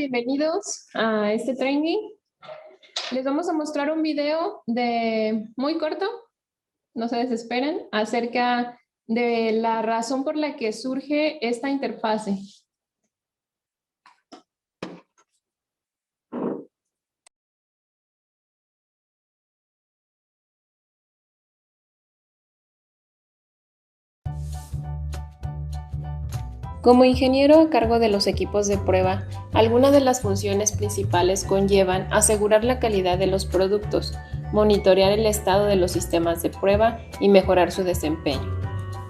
bienvenidos a este training. Les vamos a mostrar un video muy corto, no se desesperen, acerca de la razón por la que surge esta interfase. Como ingeniero a cargo de los equipos de prueba, algunas de las funciones principales conllevan asegurar la calidad de los productos, monitorear el estado de los sistemas de prueba y mejorar su desempeño.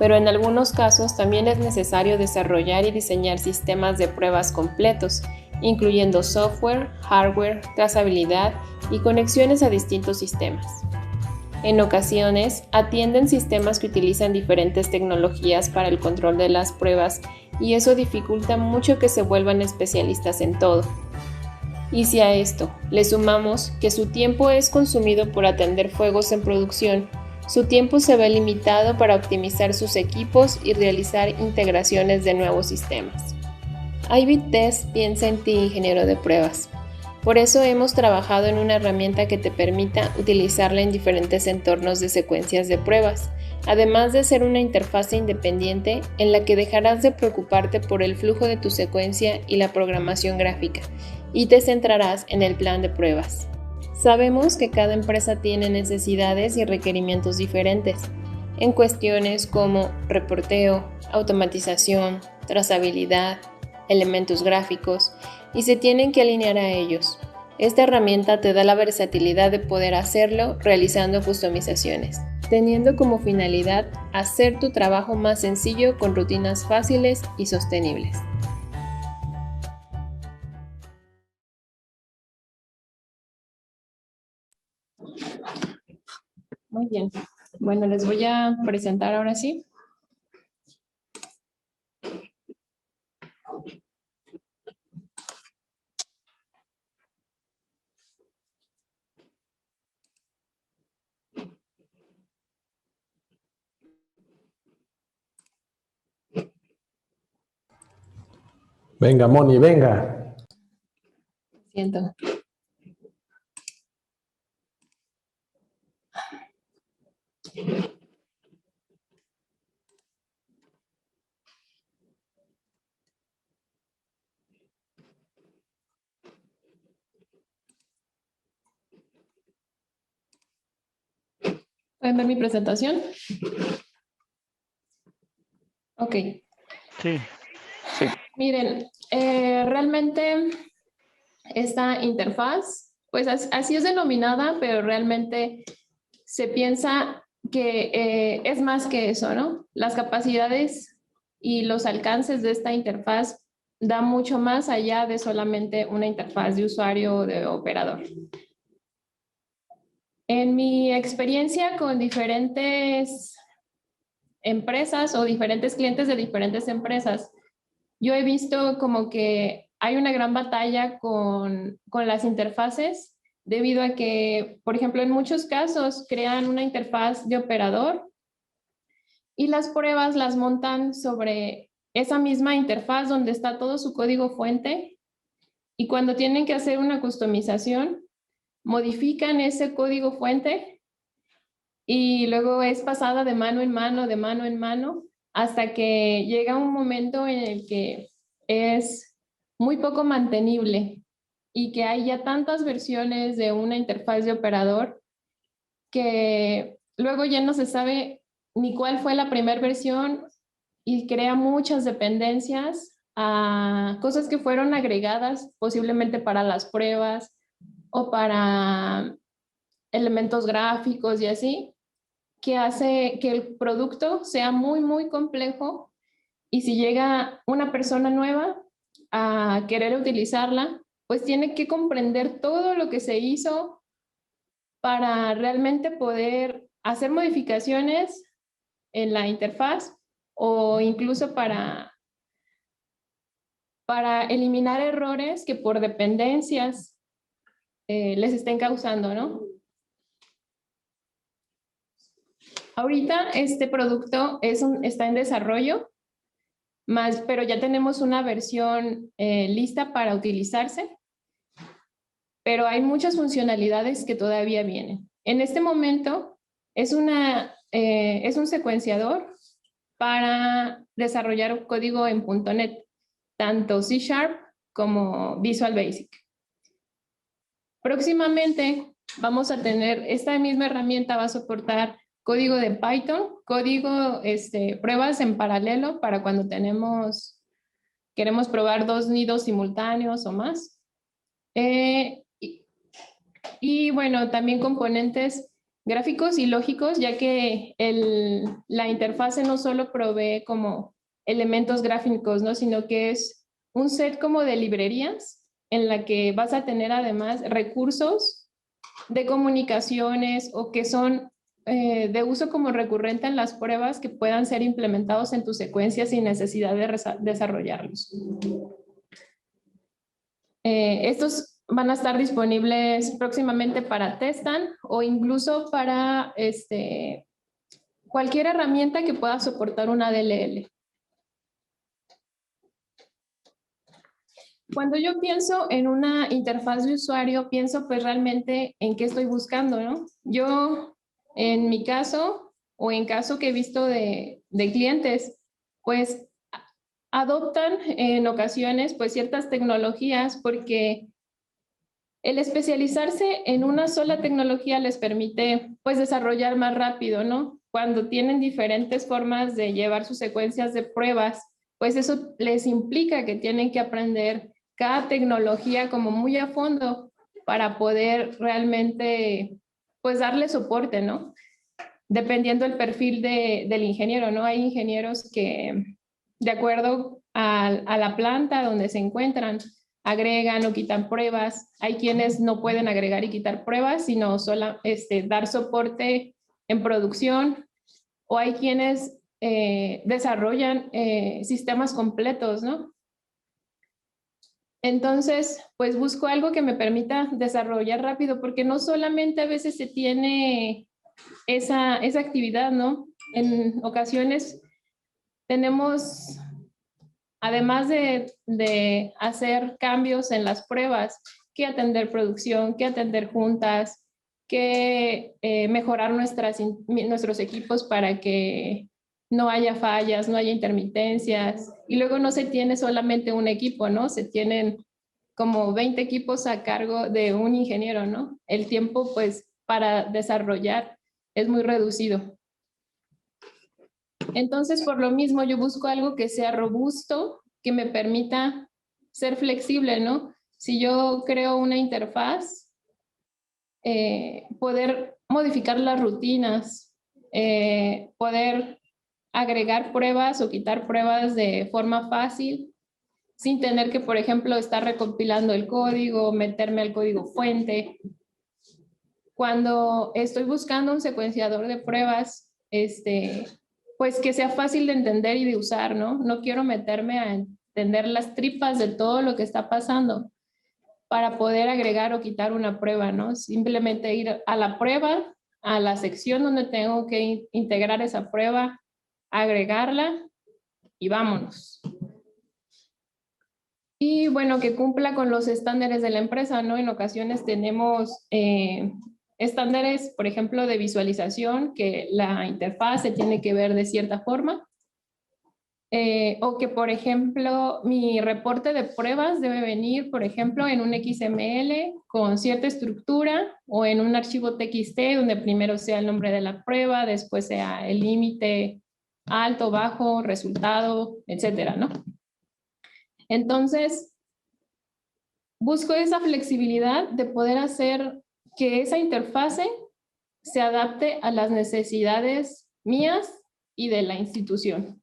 Pero en algunos casos también es necesario desarrollar y diseñar sistemas de pruebas completos, incluyendo software, hardware, trazabilidad y conexiones a distintos sistemas. En ocasiones, atienden sistemas que utilizan diferentes tecnologías para el control de las pruebas y eso dificulta mucho que se vuelvan especialistas en todo. Y si a esto le sumamos que su tiempo es consumido por atender fuegos en producción, su tiempo se ve limitado para optimizar sus equipos y realizar integraciones de nuevos sistemas. IBIT Test piensa en ti, ingeniero de pruebas. Por eso hemos trabajado en una herramienta que te permita utilizarla en diferentes entornos de secuencias de pruebas, además de ser una interfaz independiente en la que dejarás de preocuparte por el flujo de tu secuencia y la programación gráfica, y te centrarás en el plan de pruebas. Sabemos que cada empresa tiene necesidades y requerimientos diferentes, en cuestiones como reporteo, automatización, trazabilidad, elementos gráficos, y se tienen que alinear a ellos. Esta herramienta te da la versatilidad de poder hacerlo realizando customizaciones, teniendo como finalidad hacer tu trabajo más sencillo con rutinas fáciles y sostenibles. Muy bien. Bueno, les voy a presentar ahora sí. Venga, Moni, venga. Siento. ¿Pueden ver mi presentación? Ok. Sí. Miren, realmente esta interfaz, pues así es denominada, pero realmente se piensa que es más que eso, ¿no? Las capacidades y los alcances de esta interfaz dan mucho más allá de solamente una interfaz de usuario o de operador. En mi experiencia con diferentes empresas o diferentes clientes de diferentes empresas, yo he visto como que hay una gran batalla con las interfaces debido a que, por ejemplo, en muchos casos crean una interfaz de operador y las pruebas las montan sobre esa misma interfaz donde está todo su código fuente y cuando tienen que hacer una customización, modifican ese código fuente y luego es pasada de mano en mano, de mano en mano, hasta que llega un momento en el que es muy poco mantenible y que hay ya tantas versiones de una interfaz de operador que luego ya no se sabe ni cuál fue la primera versión y crea muchas dependencias a cosas que fueron agregadas posiblemente para las pruebas o para elementos gráficos y así, que hace que el producto sea muy, muy complejo y si llega una persona nueva a querer utilizarla, pues tiene que comprender todo lo que se hizo para realmente poder hacer modificaciones en la interfaz o incluso para eliminar errores que por dependencias les estén causando, ¿no? Ahorita este producto está en desarrollo pero ya tenemos una versión lista para utilizarse, pero hay muchas funcionalidades que todavía vienen. En este momento es un secuenciador para desarrollar código en .NET, tanto C# como Visual Basic. Próximamente vamos a tener, esta misma herramienta va a soportar código de Python, código, pruebas en paralelo para cuando queremos probar 2 nidos simultáneos o más. Y bueno, también componentes gráficos y lógicos, ya que la interfase no solo provee como elementos gráficos, ¿no? Sino que es un set como de librerías en la que vas a tener además recursos de comunicaciones o que son de uso como recurrente en las pruebas que puedan ser implementados en tus secuencias sin necesidad de desarrollarlos. Estos van a estar disponibles próximamente para Testan o incluso para cualquier herramienta que pueda soportar una DLL. Cuando yo pienso en una interfaz de usuario, pienso pues realmente en qué estoy buscando, ¿no? Yo, en mi caso, o en caso que he visto de clientes, pues adoptan en ocasiones pues ciertas tecnologías porque el especializarse en una sola tecnología les permite pues desarrollar más rápido, ¿no? Cuando tienen diferentes formas de llevar sus secuencias de pruebas, pues eso les implica que tienen que aprender cada tecnología como muy a fondo para poder realmente pues darle soporte, ¿no? Dependiendo del perfil del ingeniero, ¿no? Hay ingenieros que, de acuerdo a la planta donde se encuentran, agregan o quitan pruebas. Hay quienes no pueden agregar y quitar pruebas, sino solo dar soporte en producción, o hay quienes desarrollan sistemas completos, ¿no? Entonces, pues busco algo que me permita desarrollar rápido, porque no solamente a veces se tiene esa actividad, ¿no? En ocasiones tenemos, además de hacer cambios en las pruebas, que atender producción, que atender juntas, que mejorar nuestros equipos para que no haya fallas, no haya intermitencias. Y luego no se tiene solamente un equipo, ¿no? Se tienen como 20 equipos a cargo de un ingeniero, ¿no? El tiempo, pues, para desarrollar es muy reducido. Entonces, por lo mismo, yo busco algo que sea robusto, que me permita ser flexible, ¿no? Si yo creo una interfaz, poder modificar las rutinas, poder agregar pruebas o quitar pruebas de forma fácil, sin tener que, por ejemplo, estar recopilando el código, meterme al código fuente. Cuando estoy buscando un secuenciador de pruebas, pues que sea fácil de entender y de usar, ¿no? No quiero meterme a entender las tripas de todo lo que está pasando para poder agregar o quitar una prueba, ¿no? Simplemente ir a la prueba, a la sección donde tengo que integrar esa prueba, agregarla y vámonos. Y bueno, que cumpla con los estándares de la empresa, ¿no? En ocasiones tenemos estándares, por ejemplo, de visualización, que la interfaz se tiene que ver de cierta forma. O que, por ejemplo, mi reporte de pruebas debe venir, por ejemplo, en un XML con cierta estructura o en un archivo TXT donde primero sea el nombre de la prueba, después sea el límite alto, bajo, resultado, etcétera, ¿no? Entonces, busco esa flexibilidad de poder hacer que esa interfase se adapte a las necesidades mías y de la institución.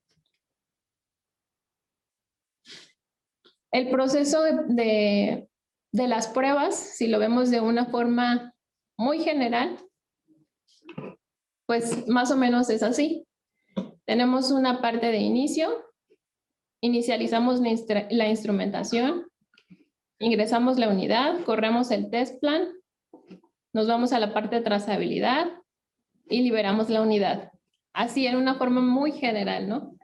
El proceso de las pruebas, si lo vemos de una forma muy general, pues más o menos es así. Tenemos una parte de inicio, inicializamos la instrumentación, ingresamos la unidad, corremos el test plan, nos vamos a la parte de trazabilidad y liberamos la unidad. Así en una forma muy general, ¿no?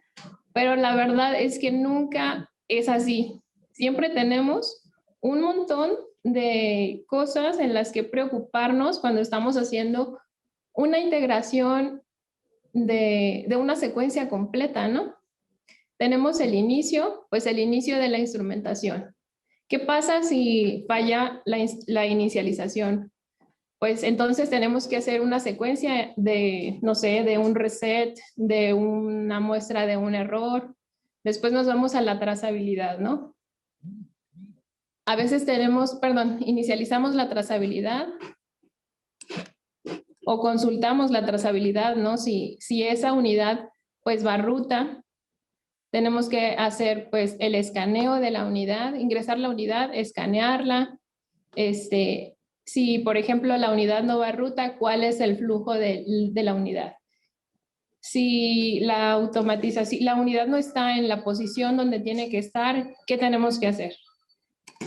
pero la verdad es que nunca es así. Siempre tenemos un montón de cosas en las que preocuparnos cuando estamos haciendo una integración de una secuencia completa, ¿no? Tenemos el inicio, pues el inicio de la instrumentación. ¿Qué pasa si falla la inicialización? Pues entonces tenemos que hacer una secuencia de, no sé, de un reset, de una muestra de un error. Después nos vamos a la trazabilidad, ¿no? A veces inicializamos la trazabilidad o consultamos la trazabilidad, ¿no? Si esa unidad pues va a ruta, tenemos que hacer pues el escaneo de la unidad, ingresar la unidad, escanearla. Si por ejemplo la unidad no va a ruta, ¿cuál es el flujo de la unidad? Si la automatización, la unidad no está en la posición donde tiene que estar, ¿qué tenemos que hacer?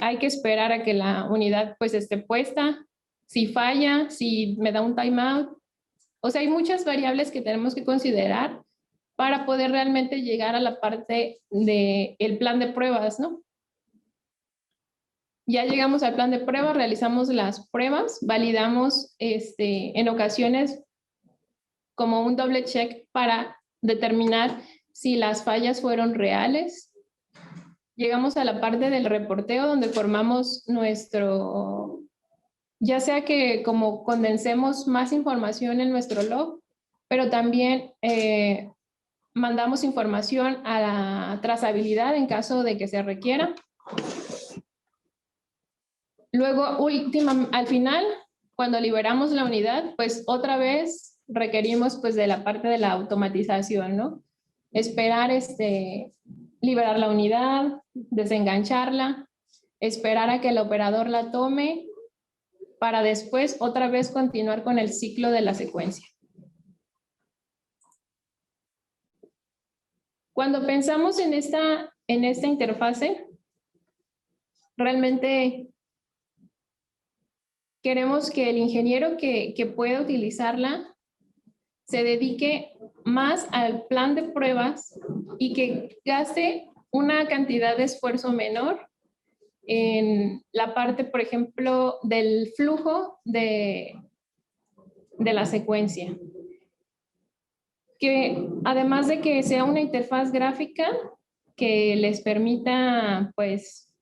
Hay que esperar a que la unidad pues esté puesta. Si falla, si me da un timeout. O sea, hay muchas variables que tenemos que considerar para poder realmente llegar a la parte del plan de pruebas, ¿no? Ya llegamos al plan de pruebas, realizamos las pruebas, validamos en ocasiones como un doble check para determinar si las fallas fueron reales. Llegamos a la parte del reporteo donde formamos nuestro, ya sea que como condensemos más información en nuestro log, pero también mandamos información a la trazabilidad en caso de que se requiera. Luego, al final, cuando liberamos la unidad, pues otra vez requerimos pues de la parte de la automatización, ¿no? Esperar liberar la unidad, desengancharla, esperar a que el operador la tome para después otra vez continuar con el ciclo de la secuencia. Cuando pensamos en esta interfase, realmente queremos que el ingeniero que pueda utilizarla se dedique más al plan de pruebas y que gaste una cantidad de esfuerzo menor en la parte, por ejemplo, del flujo de la secuencia. Que además de que sea una interfaz gráfica que les permita, pues,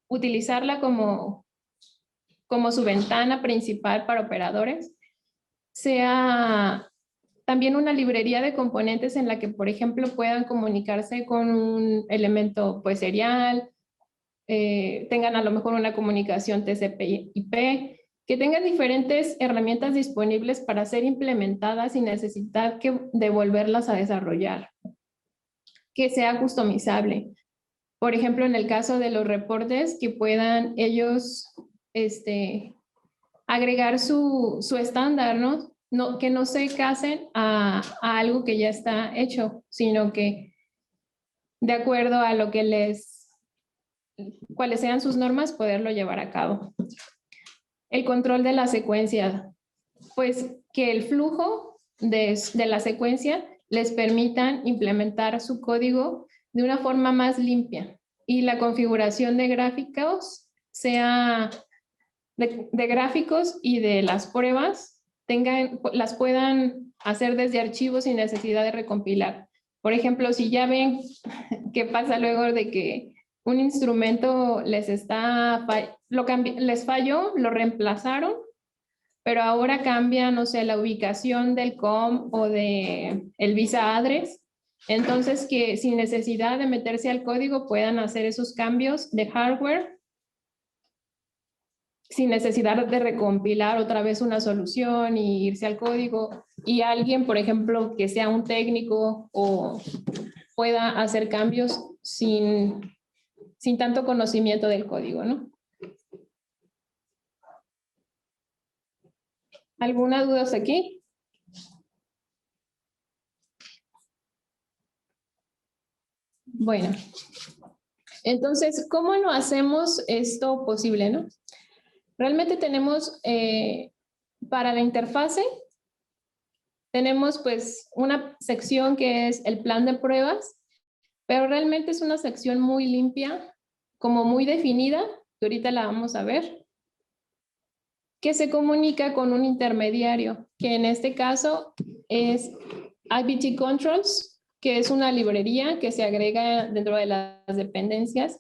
utilizarla como su ventana principal para operadores, sea también una librería de componentes en la que, por ejemplo, puedan comunicarse con un elemento pues serial, tengan a lo mejor una comunicación TCP/IP, que tengan diferentes herramientas disponibles para ser implementadas sin necesidad de volverlas a desarrollar, que sea customizable. Por ejemplo, en el caso de los reportes, que puedan ellos agregar su estándar, ¿no? Que no se casen a algo que ya está hecho, sino que de acuerdo a lo que cuáles sean sus normas, poderlo llevar a cabo. El control de la secuencia, pues que el flujo de la secuencia les permitan implementar su código de una forma más limpia y la configuración de gráficos sea de gráficos y de las pruebas las puedan hacer desde archivos sin necesidad de recompilar. Por ejemplo, si ya ven qué pasa luego de que un instrumento les falló, lo reemplazaron, pero ahora cambia, no sé, la ubicación del COM o de el visa address. Entonces, que sin necesidad de meterse al código puedan hacer esos cambios de hardware sin necesidad de recompilar otra vez una solución y irse al código. Y alguien, por ejemplo, que sea un técnico o pueda hacer cambios sin tanto conocimiento del código, ¿no? ¿Alguna duda aquí? Bueno, entonces, ¿cómo lo hacemos esto posible, no? Realmente tenemos, para la interfase, tenemos pues una sección que es el plan de pruebas, pero realmente es una sección muy limpia, como muy definida, que ahorita la vamos a ver, que se comunica con un intermediario, que en este caso es IBT Controls, que es una librería que se agrega dentro de las dependencias,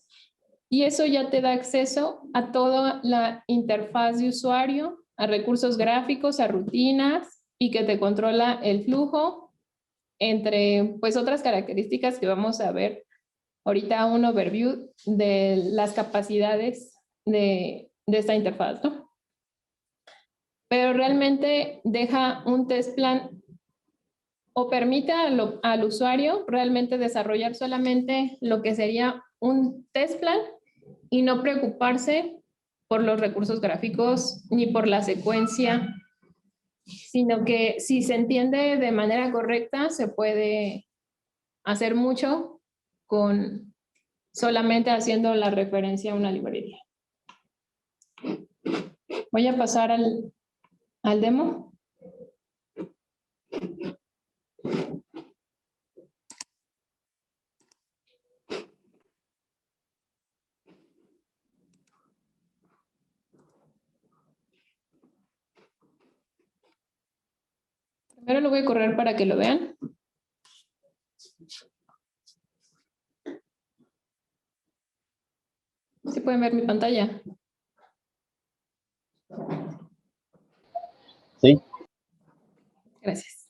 y eso ya te da acceso a toda la interfaz de usuario, a recursos gráficos, a rutinas, y que te controla el flujo, entre pues otras características que vamos a ver ahorita, un overview de las capacidades de esta interfaz, ¿no? Pero realmente deja un test plan o permite al usuario realmente desarrollar solamente lo que sería un test plan y no preocuparse por los recursos gráficos ni por la secuencia, sino que si se entiende de manera correcta, se puede hacer mucho con solamente haciendo la referencia a una librería. Voy a pasar al demo. Primero lo voy a correr para que lo vean. ¿Sí pueden ver mi pantalla? Sí. Gracias.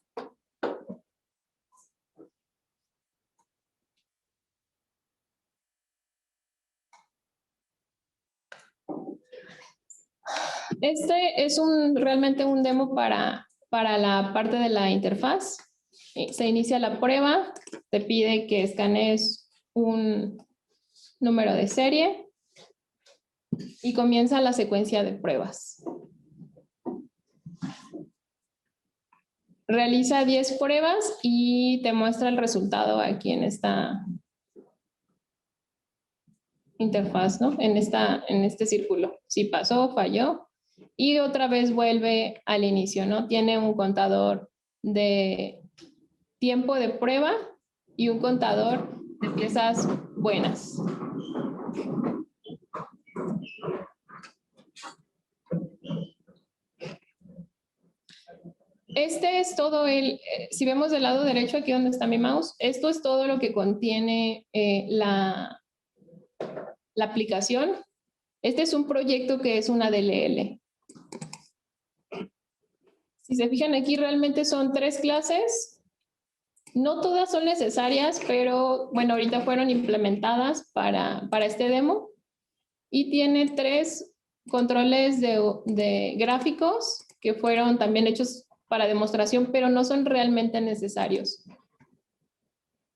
Este es realmente un demo para la parte de la interfaz. Se inicia la prueba, te pide que escanees un número de serie y comienza la secuencia de pruebas. Realiza 10 pruebas y te muestra el resultado aquí en esta interfaz, ¿no? En este círculo. Si pasó, falló. Y otra vez vuelve al inicio, ¿no? Tiene un contador de tiempo de prueba y un contador de piezas buenas. Este es todo si vemos del lado derecho, aquí donde está mi mouse, esto es todo lo que contiene la aplicación. Este es un proyecto que es una DLL. Si se fijan aquí, realmente son 3 clases. No todas son necesarias, pero bueno, ahorita fueron implementadas para este demo. Y tiene 3 controles de gráficos que fueron también hechos para demostración, pero no son realmente necesarios.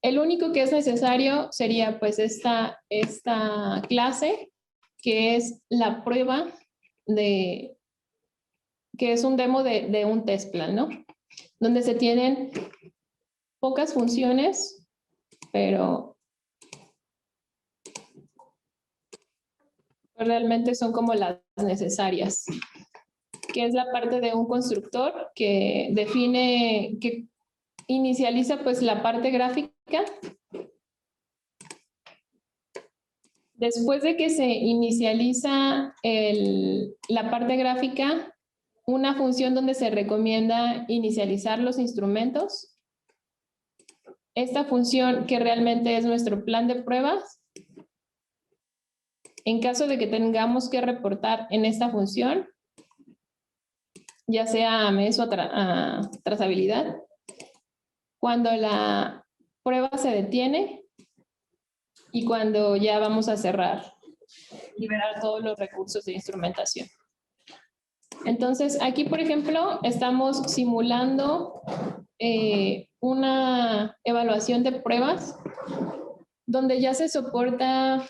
El único que es necesario sería pues esta clase, que es la prueba que es un demo de un test plan, ¿no? Donde se tienen pocas funciones, pero realmente son como las necesarias, que es la parte de un constructor que define, que inicializa pues la parte gráfica. Después de que se inicializa la parte gráfica, una función donde se recomienda inicializar los instrumentos. Esta función que realmente es nuestro plan de pruebas. En caso de que tengamos que reportar en esta función, ya sea a MES o a trazabilidad, cuando la prueba se detiene y cuando ya vamos a cerrar, liberar todos los recursos de instrumentación. Entonces, aquí, por ejemplo, estamos simulando una evaluación de pruebas donde ya se soporta,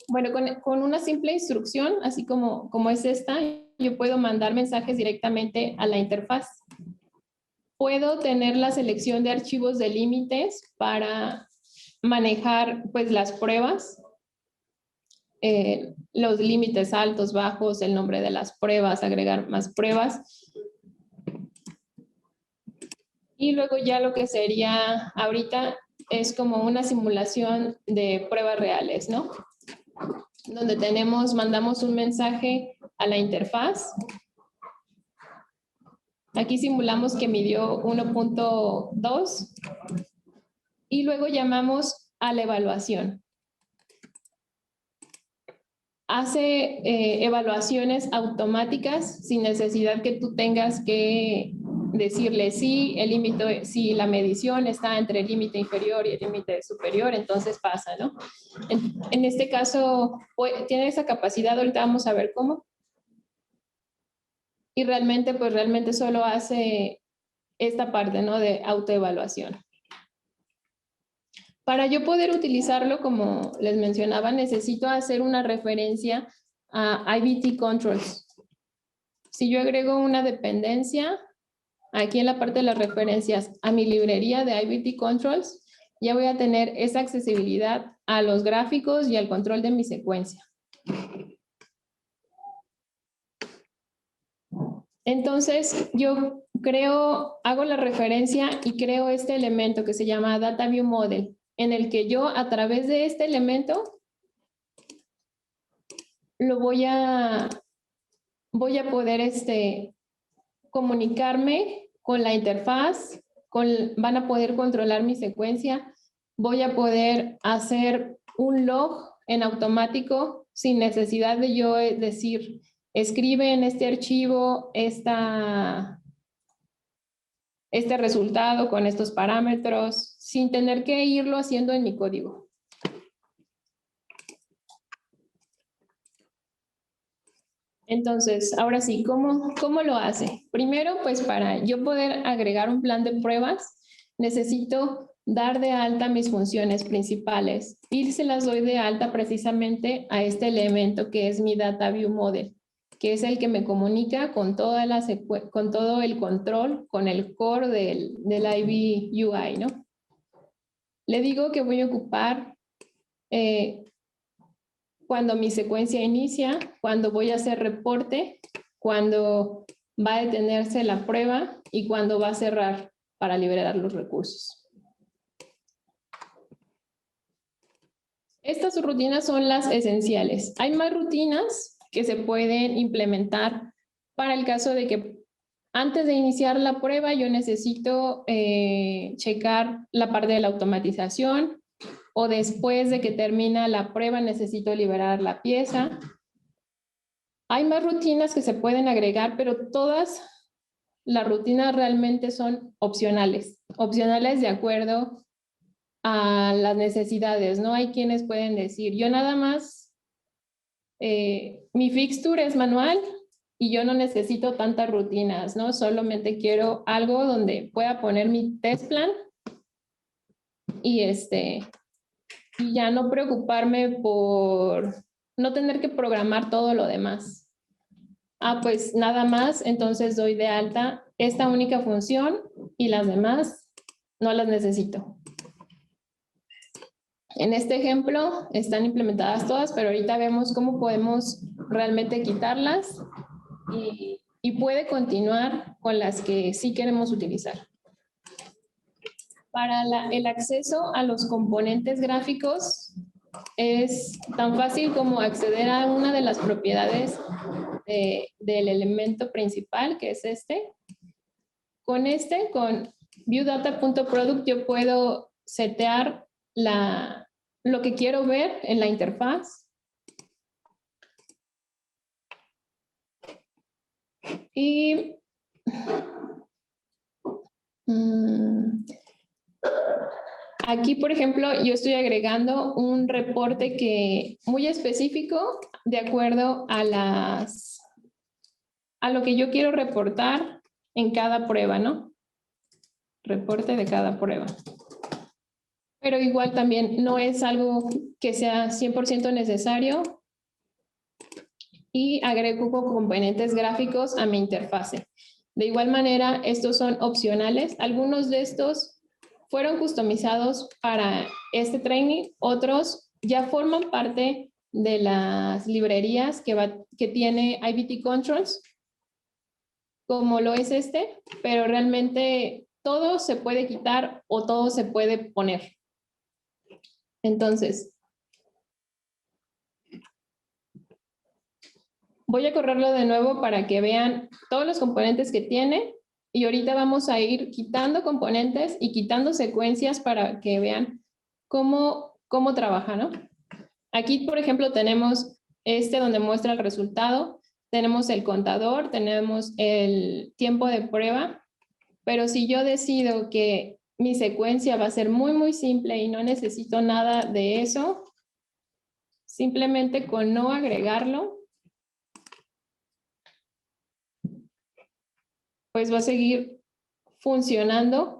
bueno, con una simple instrucción, así como es esta, yo puedo mandar mensajes directamente a la interfaz. Puedo tener la selección de archivos de límites para manejar pues las pruebas, los límites altos, bajos, el nombre de las pruebas, agregar más pruebas. Y luego ya lo que sería ahorita es como una simulación de pruebas reales, ¿no? Donde mandamos un mensaje a la interfaz. Aquí simulamos que midió 1.2 y luego llamamos a la evaluación. Hace evaluaciones automáticas sin necesidad que tú tengas que decirle si si la medición está entre el límite inferior y el límite superior, entonces pasa, ¿no? En este caso, tiene esa capacidad, ahorita vamos a ver cómo. Y realmente, pues realmente solo hace esta parte, ¿no? De autoevaluación. Para yo poder utilizarlo, como les mencionaba, necesito hacer una referencia a IVT Controls. Si yo agrego una dependencia aquí en la parte de las referencias a mi librería de IVT Controls, ya voy a tener esa accesibilidad a los gráficos y al control de mi secuencia. Entonces, yo hago la referencia y creo este elemento que se llama Data View Model, en el que yo a través de este elemento lo voy a poder comunicarme con la interfaz, van a poder controlar mi secuencia, voy a poder hacer un log en automático sin necesidad de yo decir, escribe en este archivo este resultado con estos parámetros, sin tener que irlo haciendo en mi código. Entonces, ahora sí, ¿cómo lo hace? Primero, pues para yo poder agregar un plan de pruebas, necesito dar de alta mis funciones principales y se las doy de alta precisamente a este elemento que es mi Data View Model, que es el que me comunica con todo el control, con el core del IB UI, ¿no? Le digo que voy a ocupar cuando mi secuencia inicia, cuando voy a hacer reporte, cuando va a detenerse la prueba y cuando va a cerrar para liberar los recursos. Estas rutinas son las esenciales. Hay más rutinas que se pueden implementar para el caso de que antes de iniciar la prueba yo necesito checar la parte de la automatización, o después de que termina la prueba necesito liberar la pieza. Hay más rutinas que se pueden agregar, pero todas las rutinas realmente son opcionales de acuerdo a las necesidades, ¿no? Hay quienes pueden decir, yo nada más, mi fixture es manual y yo no necesito tantas rutinas, ¿no? Solamente quiero algo donde pueda poner mi test plan y y ya no preocuparme por no tener que programar todo lo demás. Pues nada más, entonces doy de alta esta única función y las demás no las necesito. En este ejemplo están implementadas todas, pero ahorita vemos cómo podemos realmente quitarlas y puede continuar con las que sí queremos utilizar. Para el acceso a los componentes gráficos es tan fácil como acceder a una de las propiedades del elemento principal, que es este. Con viewData.product yo puedo setear lo que quiero ver en la interfaz. Y aquí, por ejemplo, yo estoy agregando un reporte muy específico de acuerdo a lo que yo quiero reportar en cada prueba, ¿no? Reporte de cada prueba. Pero igual también no es algo que sea 100% necesario. Y agrego componentes gráficos a mi interfase. De igual manera, estos son opcionales. Algunos de estos fueron customizados para este training, otros ya forman parte de las librerías que tiene IVT Controls, como lo es pero realmente todo se puede quitar o todo se puede poner. Entonces, voy a correrlo de nuevo para que vean todos los componentes que tiene y ahorita vamos a ir quitando componentes y quitando secuencias para que vean cómo trabaja, ¿no? Aquí, por ejemplo, tenemos donde muestra el resultado, tenemos el contador, tenemos el tiempo de prueba, pero si yo decido que mi secuencia va a ser muy simple y no necesito nada de eso, simplemente con no agregarlo, pues va a seguir funcionando.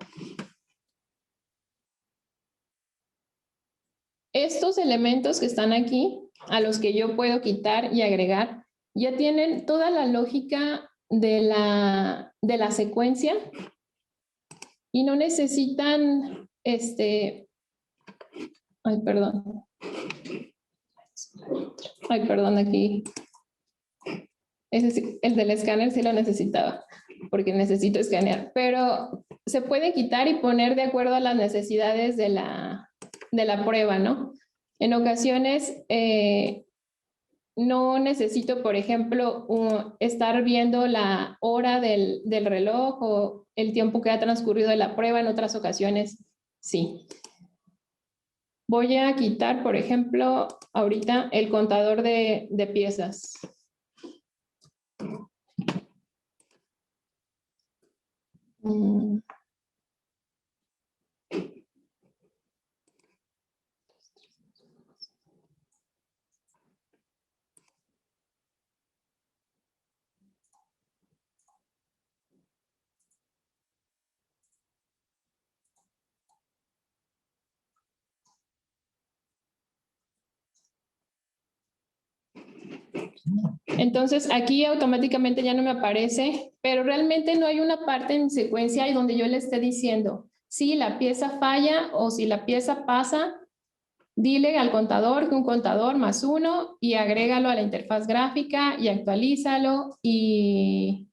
Estos elementos que están aquí, a los que yo puedo quitar y agregar, ya tienen toda la lógica de la secuencia y no necesitan ay, perdón. Ay, perdón, aquí. Ese sí, el del escáner sí lo necesitaba, porque necesito escanear, pero se puede quitar y poner de acuerdo a las necesidades de la prueba, ¿no? En ocasiones no necesito, por ejemplo, estar viendo la hora del reloj o el tiempo que ha transcurrido de la prueba. En otras ocasiones, sí. Voy a quitar, por ejemplo, ahorita el contador de piezas. Entonces aquí automáticamente ya no me aparece, pero realmente no hay una parte en secuencia ahí donde yo le esté diciendo si la pieza falla o si la pieza pasa. Dile al contador que un contador +1 y agrégalo a la interfaz gráfica y actualízalo, y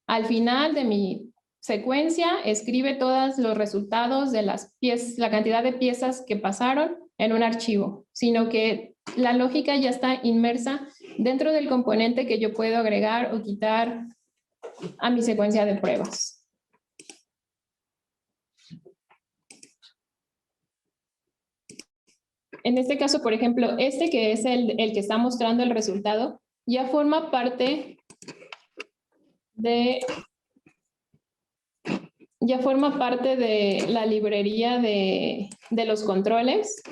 al final de mi secuencia escribe todos los resultados de las piezas, la cantidad de piezas que pasaron en un archivo, sino que la lógica ya está inmersa dentro del componente que yo puedo agregar o quitar a mi secuencia de pruebas. En este caso, por ejemplo, que es el que está mostrando el resultado, ya forma parte de la librería de los controles.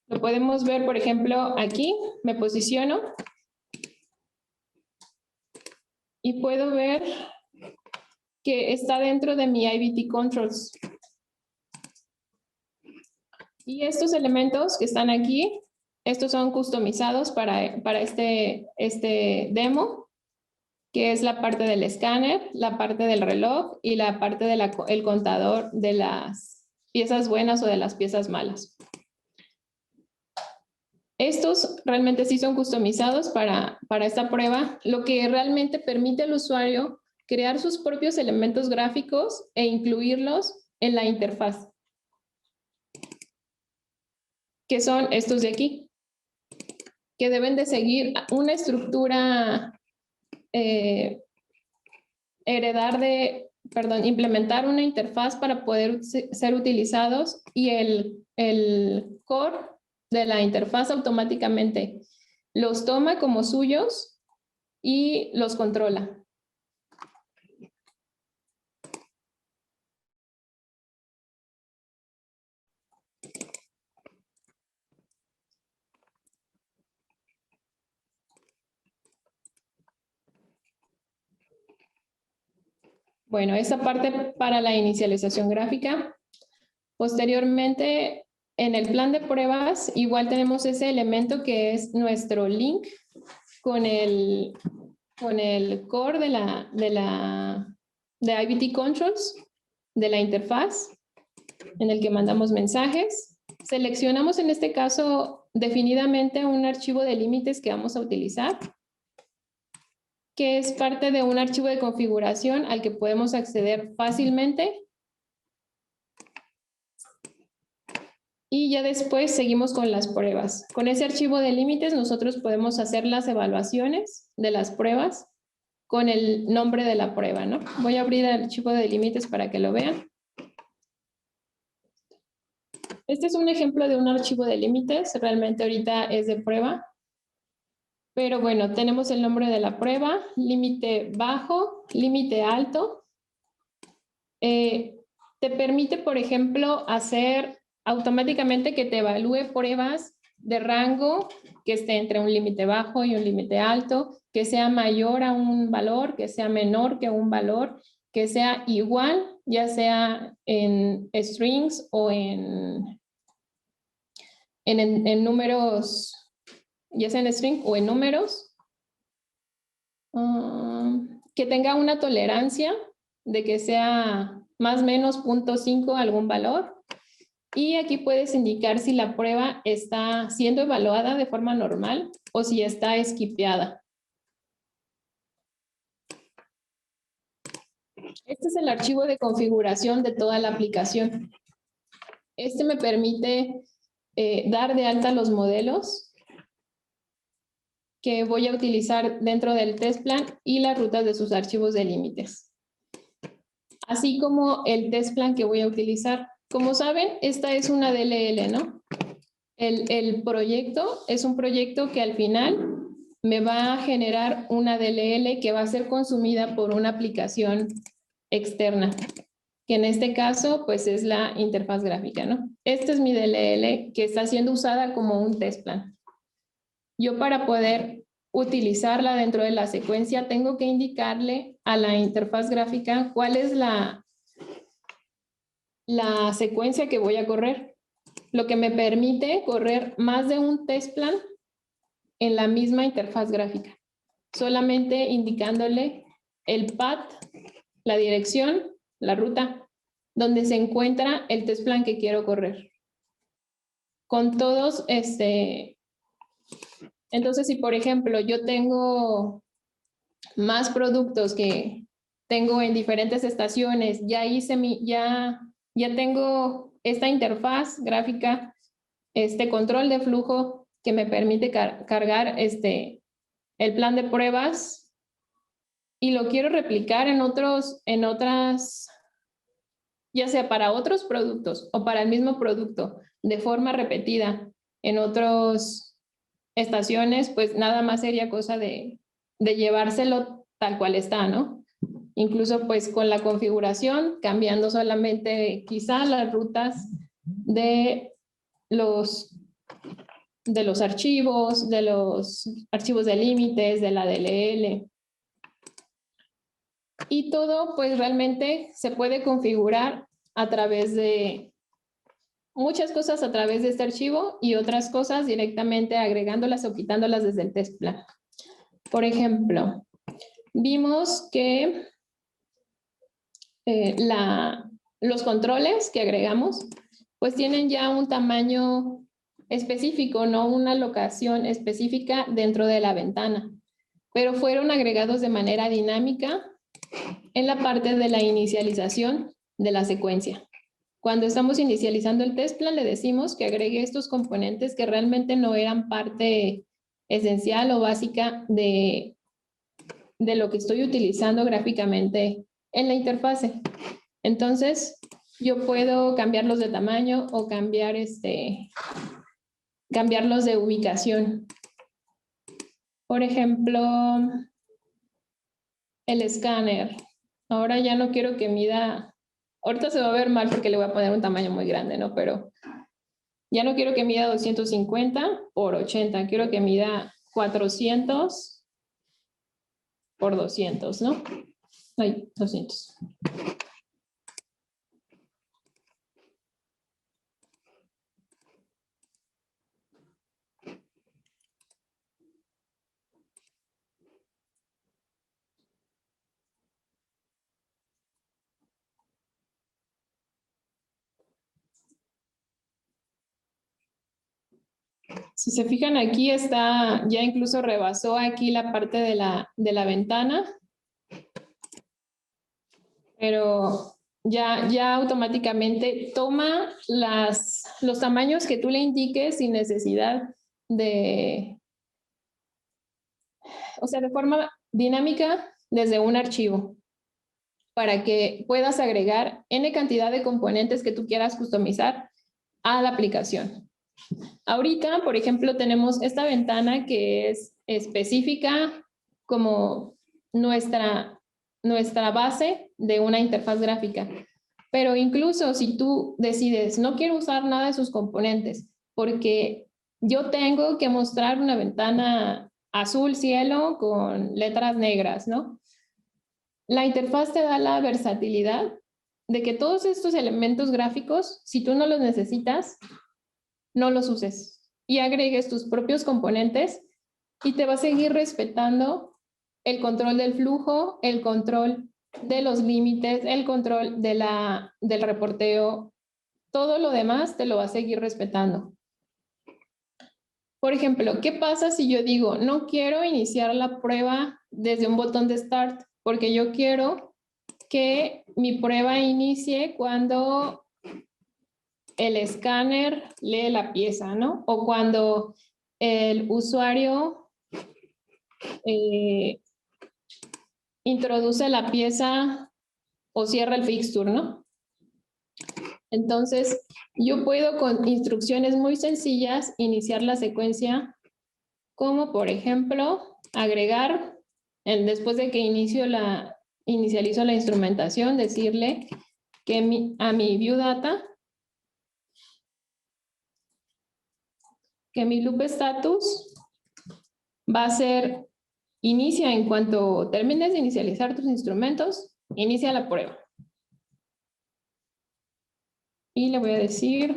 Lo podemos ver, por ejemplo, aquí me posiciono y puedo ver que está dentro de mi IVT Controls. Y estos elementos que están aquí, estos son customizados para este demo, que es la parte del escáner, la parte del reloj y la parte del contador de las piezas buenas o de las piezas malas. Estos realmente sí son customizados para esta prueba, lo que realmente permite al usuario crear sus propios elementos gráficos e incluirlos en la interfaz, que son estos de aquí, que deben de seguir una estructura, implementar una interfaz para poder ser utilizados, y el core de la interfaz automáticamente los toma como suyos y los controla. Bueno, esa parte para la inicialización gráfica. Posteriormente, en el plan de pruebas, igual tenemos ese elemento que es nuestro link con el core de IVT Controls, de la interfaz, en el que mandamos mensajes. Seleccionamos en este caso definidamente un archivo de límites que vamos a utilizar. que es parte de un archivo de configuración al que podemos acceder fácilmente. Y ya después seguimos con las pruebas. Con ese archivo de límites nosotros podemos hacer las evaluaciones de las pruebas con el nombre de la prueba, ¿no? Voy a abrir el archivo de límites para que lo vean. Este es un ejemplo de un archivo de límites, realmente ahorita es de prueba. Pero bueno, tenemos el nombre de la prueba, límite bajo, límite alto. Te permite, por ejemplo, hacer automáticamente que te evalúe pruebas de rango que esté entre un límite bajo y un límite alto, que sea mayor a un valor, que sea menor que un valor, que sea igual, ya sea en strings o en números, ya sea en string o en números. Que tenga una tolerancia de que sea más o menos 0.5 algún valor. Y aquí puedes indicar si la prueba está siendo evaluada de forma normal o si está esquipeada. Este es el archivo de configuración de toda la aplicación. Este me permite dar de alta los modelos que voy a utilizar dentro del test plan y las rutas de sus archivos de límites. Así como el test plan que voy a utilizar. Como saben, esta es una DLL, ¿no? El proyecto es un proyecto que al final me va a generar una DLL que va a ser consumida por una aplicación externa, que en este caso pues es la interfaz gráfica, ¿no? Esta es mi DLL que está siendo usada como un test plan. Yo para poder utilizarla dentro de la secuencia tengo que indicarle a la interfaz gráfica cuál es la secuencia que voy a correr, lo que me permite correr más de un test plan en la misma interfaz gráfica, solamente indicándole el path, la dirección, la ruta, donde se encuentra el test plan que quiero correr. Con todos, entonces si por ejemplo yo tengo más productos que tengo en diferentes estaciones, ya hice ya tengo esta interfaz gráfica, este control de flujo que me permite cargar el plan de pruebas y lo quiero replicar en otras, ya sea para otros productos o para el mismo producto de forma repetida en otras estaciones, pues nada más sería cosa de llevárselo tal cual está, ¿no? Incluso pues con la configuración, cambiando solamente quizá las rutas de los archivos, de los archivos de límites, de la DLL. Y todo pues realmente se puede configurar a través de muchas cosas a través de este archivo y otras cosas directamente agregándolas o quitándolas desde el test plan. Por ejemplo, vimos que los controles que agregamos pues tienen ya un tamaño específico, no una locación específica dentro de la ventana, pero fueron agregados de manera dinámica en la parte de la inicialización de la secuencia. Cuando estamos inicializando el test plan, le decimos que agregue estos componentes que realmente no eran parte esencial o básica de lo que estoy utilizando gráficamente en la interfase. Entonces, yo puedo cambiarlos de tamaño o cambiarlos de ubicación. Por ejemplo, el escáner. Ahora ya no quiero que mida, ahorita se va a ver mal porque le voy a poner un tamaño muy grande, ¿no? Pero ya no quiero que mida 250 por 80, quiero que mida 400 por 200, ¿no? Ay, 200. Si se fijan aquí está, ya incluso rebasó aquí la parte de la ventana, pero ya automáticamente toma los tamaños que tú le indiques sin necesidad de, o sea, de forma dinámica desde un archivo, para que puedas agregar N cantidad de componentes que tú quieras customizar a la aplicación. Ahorita, por ejemplo, tenemos esta ventana que es específica como nuestra base de una interfaz gráfica. Pero incluso si tú decides, no quiero usar nada de sus componentes, porque yo tengo que mostrar una ventana azul cielo con letras negras, ¿no? La interfaz te da la versatilidad de que todos estos elementos gráficos, si tú no los necesitas, no los uses y agregues tus propios componentes y te va a seguir respetando el control del flujo, el control de los límites, el control del reporteo, todo lo demás te lo va a seguir respetando. Por ejemplo, ¿qué pasa si yo digo, no quiero iniciar la prueba desde un botón de Start? Porque yo quiero que mi prueba inicie cuando el escáner lee la pieza, ¿no? O cuando el usuario introduce la pieza o cierra el fixture, ¿no? Entonces, yo puedo con instrucciones muy sencillas iniciar la secuencia, como por ejemplo, agregar, después de que inicializo la instrumentación, decirle que a mi view data, que mi loop status va a ser, inicia en cuanto termines de inicializar tus instrumentos, inicia la prueba. Y le voy a decir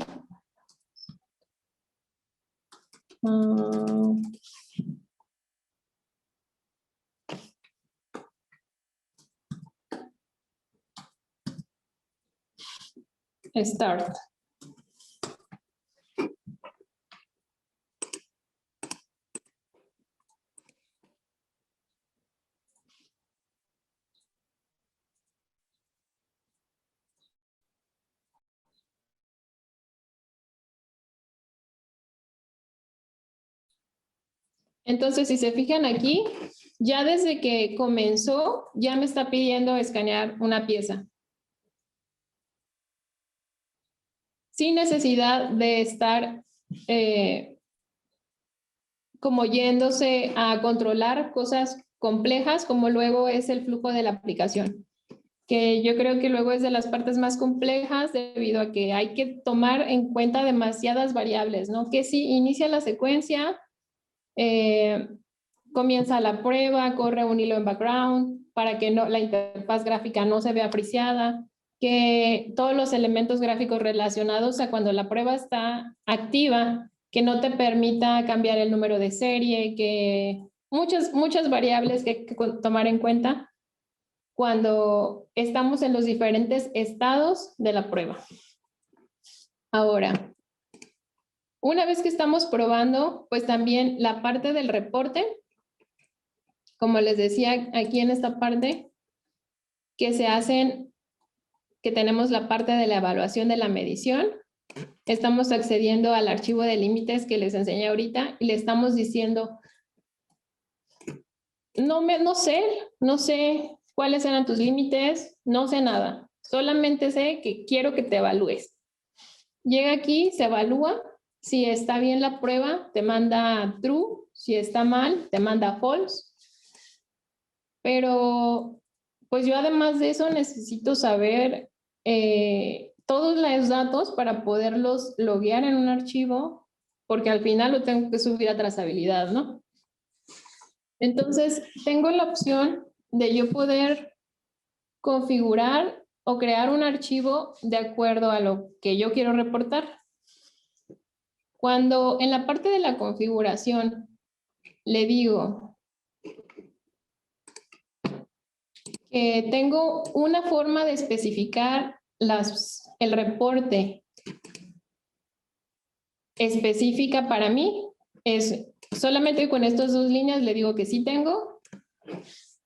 start. Entonces, si se fijan aquí, ya desde que comenzó, ya me está pidiendo escanear una pieza. Sin necesidad de estar como yéndose a controlar cosas complejas, como luego es el flujo de la aplicación, que yo creo que luego es de las partes más complejas debido a que hay que tomar en cuenta demasiadas variables, ¿no? Que si inicia la secuencia, comienza la prueba, corre un hilo en background para que la interfaz gráfica no se vea friseada, que todos los elementos gráficos relacionados a cuando la prueba está activa, que no te permita cambiar el número de serie, que muchas variables que hay que tomar en cuenta cuando estamos en los diferentes estados de la prueba. Ahora, una vez que estamos probando, pues también la parte del reporte, como les decía aquí en esta parte, que tenemos la parte de la evaluación de la medición, estamos accediendo al archivo de límites que les enseñé ahorita y le estamos diciendo, no sé cuáles eran tus límites, no sé nada, solamente sé que quiero que te evalúes. Llega aquí, se evalúa, si está bien la prueba, te manda true, si está mal, te manda false. Pero, pues yo además de eso necesito saber todos los datos para poderlos loguear en un archivo, porque al final lo tengo que subir a trazabilidad, ¿no? Entonces, tengo la opción de yo poder configurar o crear un archivo de acuerdo a lo que yo quiero reportar. Cuando en la parte de la configuración le digo que tengo una forma de especificar el reporte específica para mí, es solamente con estas dos líneas le digo que sí tengo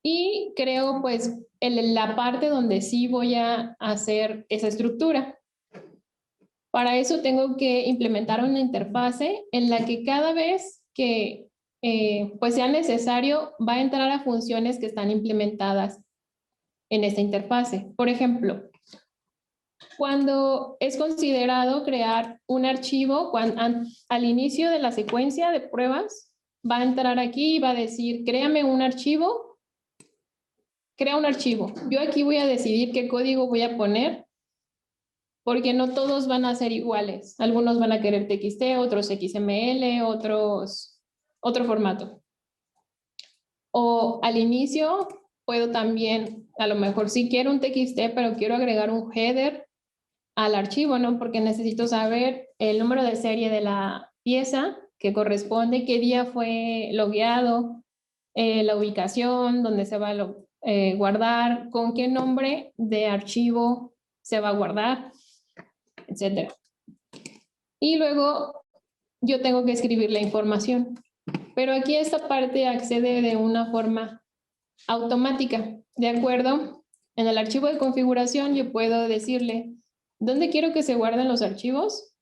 y creo pues la parte donde sí voy a hacer esa estructura. Para eso tengo que implementar una interfase en la que cada vez que pues sea necesario va a entrar a funciones que están implementadas en esta interfase. Por ejemplo, cuando es considerado crear un archivo, al inicio de la secuencia de pruebas, va a entrar aquí y va a decir, créame un archivo, crea un archivo. Yo aquí voy a decidir qué código voy a poner, porque no todos van a ser iguales. Algunos van a querer TXT, otros XML, otros otro formato. O al inicio puedo también, a lo mejor sí quiero un TXT, pero quiero agregar un header al archivo, ¿no? Porque necesito saber el número de serie de la pieza que corresponde, qué día fue logueado, la ubicación, dónde se va a guardar, con qué nombre de archivo se va a guardar, etcétera. Y luego yo tengo que escribir la información. Pero aquí esta parte accede de una forma automática, ¿de acuerdo? En el archivo de configuración yo puedo decirle, ¿dónde quiero que se guarden los archivos?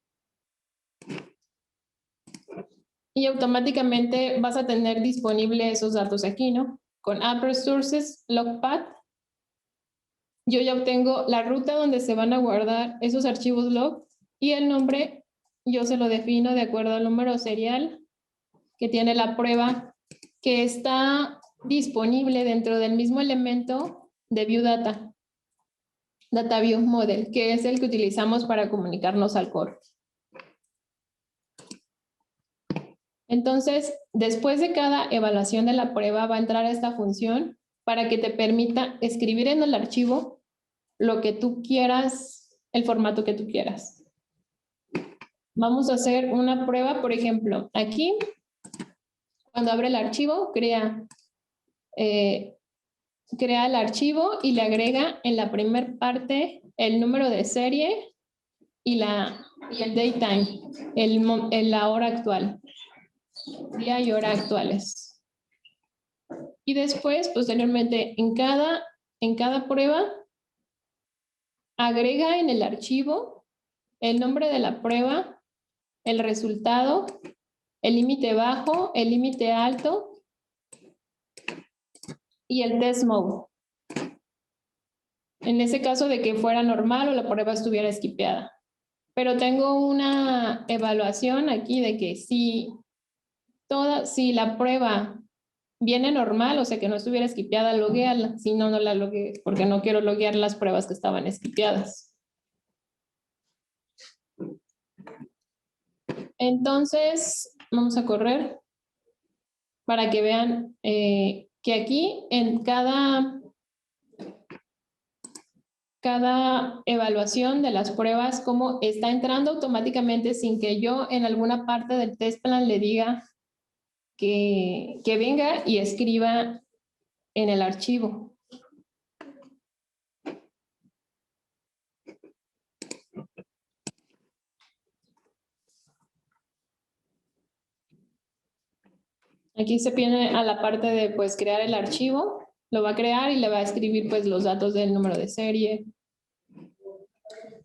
Y automáticamente vas a tener disponible esos datos aquí, ¿no? Con App Resources Logpath, yo ya obtengo la ruta donde se van a guardar esos archivos log y el nombre yo se lo defino de acuerdo al número serial que tiene la prueba que está disponible dentro del mismo elemento de ViewData, Data View Model, que es el que utilizamos para comunicarnos al core. Entonces, después de cada evaluación de la prueba va a entrar esta función para que te permita escribir en el archivo lo que tú quieras, el formato que tú quieras. Vamos a hacer una prueba, por ejemplo, aquí, cuando abre el archivo, crea el archivo y le agrega en la primera parte el número de serie y el daytime, la hora actual, día y hora actuales. Y después, posteriormente, en cada prueba, agrega en el archivo el nombre de la prueba, el resultado, el límite bajo, el límite alto y el test mode. En ese caso de que fuera normal o la prueba estuviera esquipeada. Pero tengo una evaluación aquí de que si la prueba viene normal, o sea que no estuviera esquipeada, logueala. Si no, no la logueé, porque no quiero loguear las pruebas que estaban esquipeadas. Entonces, vamos a correr para que vean que aquí en cada evaluación de las pruebas, como está entrando automáticamente sin que yo en alguna parte del test plan le diga que venga y escriba en el archivo. Aquí se viene a la parte de pues crear el archivo, lo va a crear y le va a escribir pues los datos del número de serie.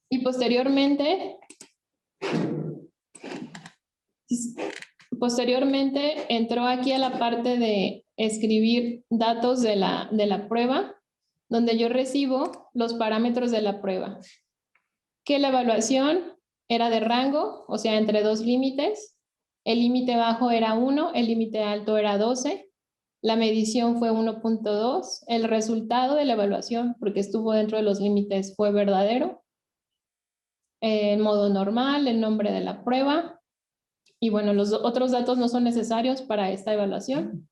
Y posteriormente entró aquí a la parte de escribir datos de la prueba, donde yo recibo los parámetros de la prueba. Que la evaluación era de rango, o sea, entre dos límites. El límite bajo era 1, el límite alto era 12. La medición fue 1.2. El resultado de la evaluación, porque estuvo dentro de los límites, fue verdadero. En modo normal, el nombre de la prueba. Y bueno, los otros datos no son necesarios para esta evaluación.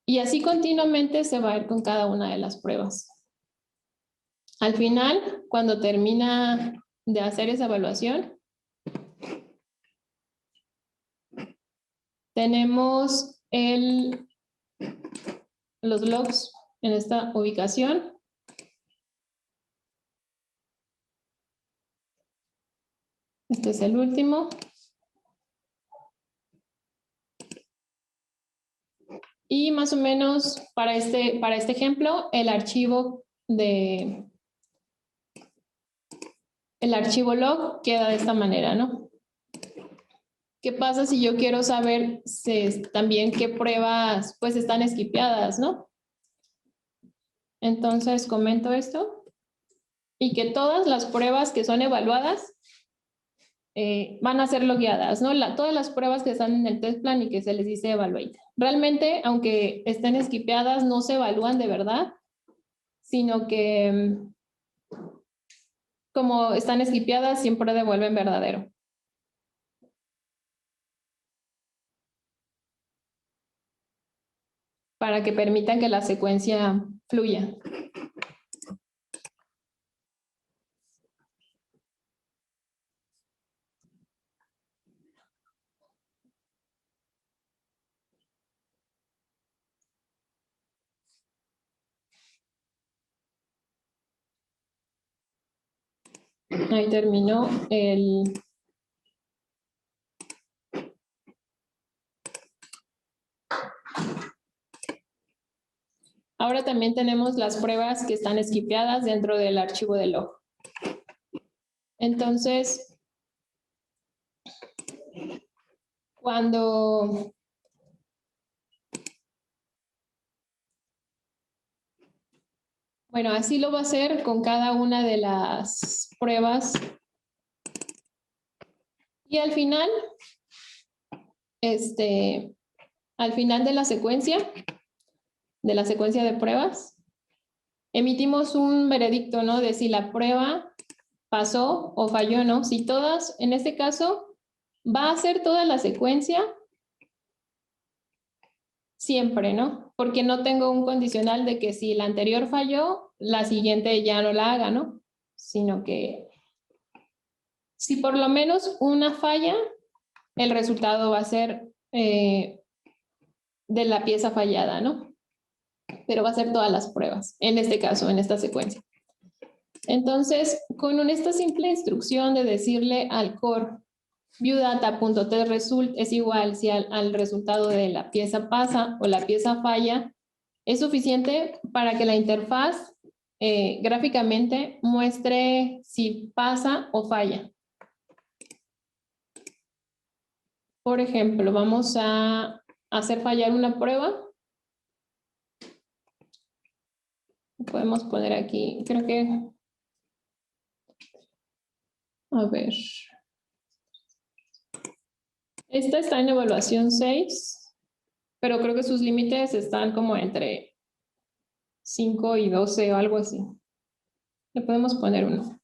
Y así continuamente se va a ir con cada una de las pruebas. Al final, cuando termina de hacer esa evaluación, tenemos los logs en esta ubicación. Este es el último. Y más o menos para este ejemplo, el archivo log queda de esta manera, ¿no? ¿Qué pasa si yo quiero saber también qué pruebas pues están esquipeadas, ¿no? Entonces comento esto y que todas las pruebas que son evaluadas van a ser logueadas, ¿no? Todas las pruebas que están en el test plan y que se les dice evaluate. Realmente, aunque estén esquipeadas, no se evalúan de verdad, sino que como están esquipeadas, siempre devuelven verdadero. Para que permitan que la secuencia fluya. Ahí terminó el... Ahora también tenemos las pruebas que están esquipeadas dentro del archivo de log. Entonces, cuando bueno, así lo va a hacer con cada una de las pruebas. Y al final de la secuencia de pruebas, emitimos un veredicto, ¿no? De si la prueba pasó o falló, ¿no? Si todas, en este caso, va a hacer toda la secuencia siempre, ¿no? Porque no tengo un condicional de que si la anterior falló, la siguiente ya no la haga, ¿no? Sino que si por lo menos una falla, el resultado va a ser de la pieza fallada, ¿no? Pero va a ser todas las pruebas, en este caso, en esta secuencia. Entonces, con esta simple instrucción de decirle al core viewData.testResult es igual si al resultado de la pieza pasa o la pieza falla, es suficiente para que la interfaz gráficamente muestre si pasa o falla. Por ejemplo, vamos a hacer fallar una prueba. Podemos poner aquí, creo que... A ver. Esta está en evaluación 6, pero creo que sus límites están como entre 5 y 12 o algo así. Le podemos poner uno.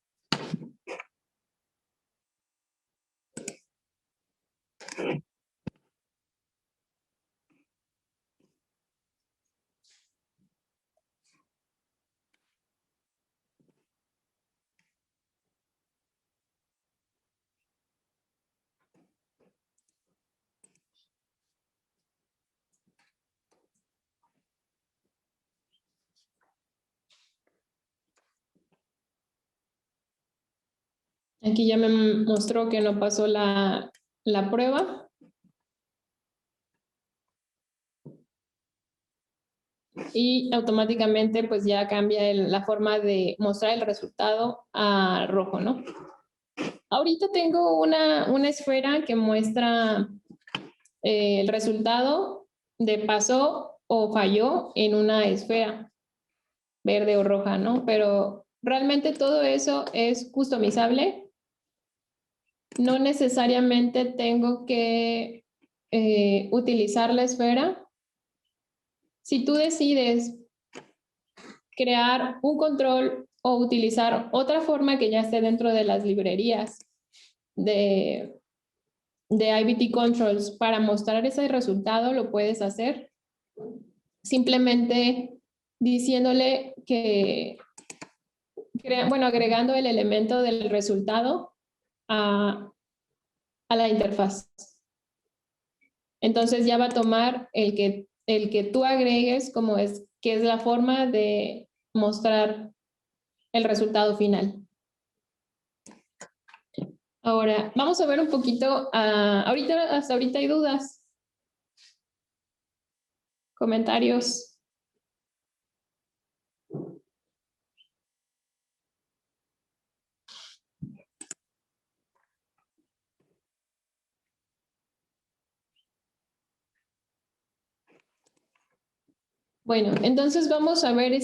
Aquí ya me mostró que no pasó la prueba. Y automáticamente pues ya cambia la forma de mostrar el resultado a rojo, ¿no? Ahorita tengo una esfera que muestra el resultado de pasó o falló en una esfera verde o roja, ¿no? Pero realmente todo eso es customizable. No necesariamente tengo que utilizar la esfera. Si tú decides crear un control o utilizar otra forma que ya esté dentro de las librerías de IVT Controls para mostrar ese resultado, lo puedes hacer. Simplemente diciéndole que, agregando el elemento del resultado a la interfaz. Entonces ya va a tomar el que tú agregues como que es la forma de mostrar el resultado final. Ahora, vamos a ver un poquito, hasta ahorita hay dudas. ¿Comentarios? Bueno, entonces vamos a ver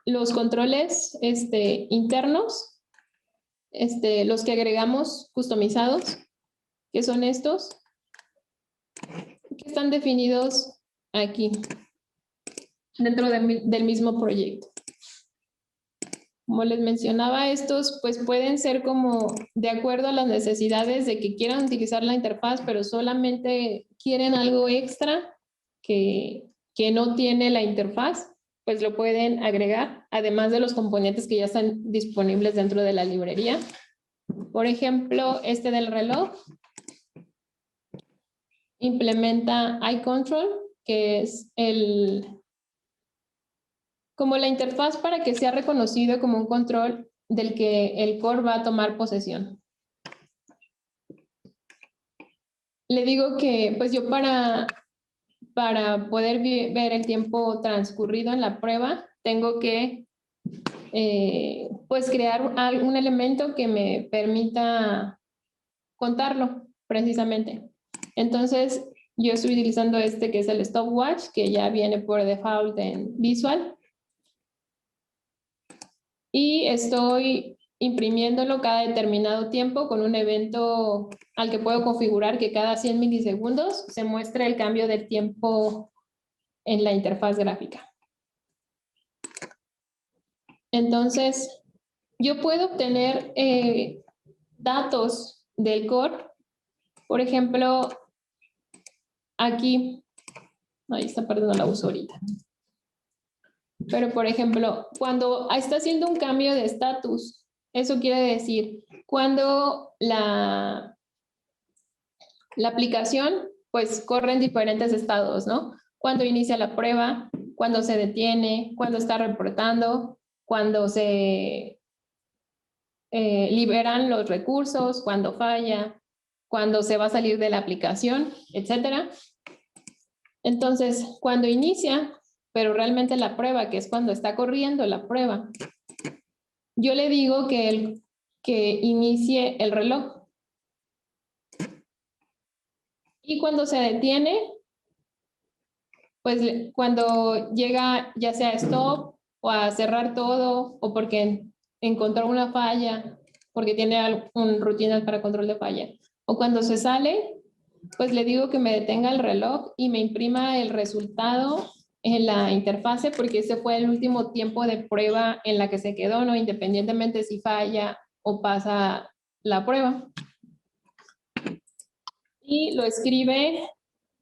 los controles internos, los que agregamos customizados, que son estos, que están definidos aquí, dentro del mismo proyecto. Como les mencionaba, estos pues pueden ser como de acuerdo a las necesidades de que quieran utilizar la interfaz, pero solamente quieren algo extra que no tiene la interfaz, pues lo pueden agregar, además de los componentes que ya están disponibles dentro de la librería. Por ejemplo, este del reloj implementa iControl, que es como la interfaz para que sea reconocido como un control del que el core va a tomar posesión. Le digo que pues yo para poder ver el tiempo transcurrido en la prueba, tengo que pues crear un elemento que me permita contarlo precisamente. Entonces yo estoy utilizando que es el stopwatch, que ya viene por default en Visual. Y estoy imprimiéndolo cada determinado tiempo con un evento al que puedo configurar que cada 100 milisegundos se muestre el cambio de tiempo en la interfaz gráfica. Entonces, yo puedo obtener datos del core. Por ejemplo, aquí, ahí esta parte no la uso ahorita. Pero, por ejemplo, cuando está haciendo un cambio de estatus, eso quiere decir cuando la aplicación pues corre en diferentes estados, ¿no? Cuando inicia la prueba, cuando se detiene, cuando está reportando, cuando se liberan los recursos, cuando falla, cuando se va a salir de la aplicación, etcétera. Entonces, cuando inicia, pero realmente la prueba, que es cuando está corriendo la prueba, yo le digo que inicie el reloj. Y cuando se detiene, pues cuando llega ya sea a stop o a cerrar todo, o porque encontró una falla, porque tiene rutinas para control de falla, o cuando se sale, pues le digo que me detenga el reloj y me imprima el resultado en la interfase, porque ese fue el último tiempo de prueba en la que se quedó, ¿no? Independientemente si falla o pasa la prueba. Y lo escribe,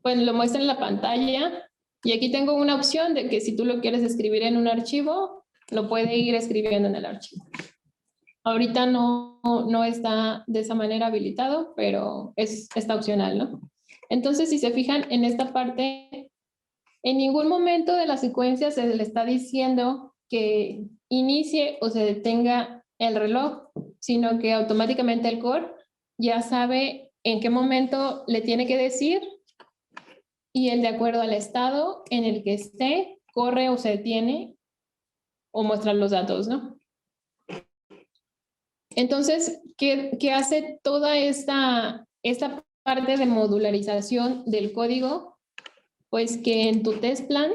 pues lo muestra en la pantalla. Y aquí tengo una opción de que si tú lo quieres escribir en un archivo, lo puede ir escribiendo en el archivo. Ahorita no está de esa manera habilitado, pero está opcional, ¿no? Entonces, si se fijan en esta parte, en ningún momento de la secuencia se le está diciendo que inicie o se detenga el reloj, sino que automáticamente el core ya sabe en qué momento le tiene que decir y el de acuerdo al estado en el que esté, corre o se detiene o muestra los datos, ¿no? Entonces, ¿qué hace toda esta parte de modularización del código? Pues que en tu test plan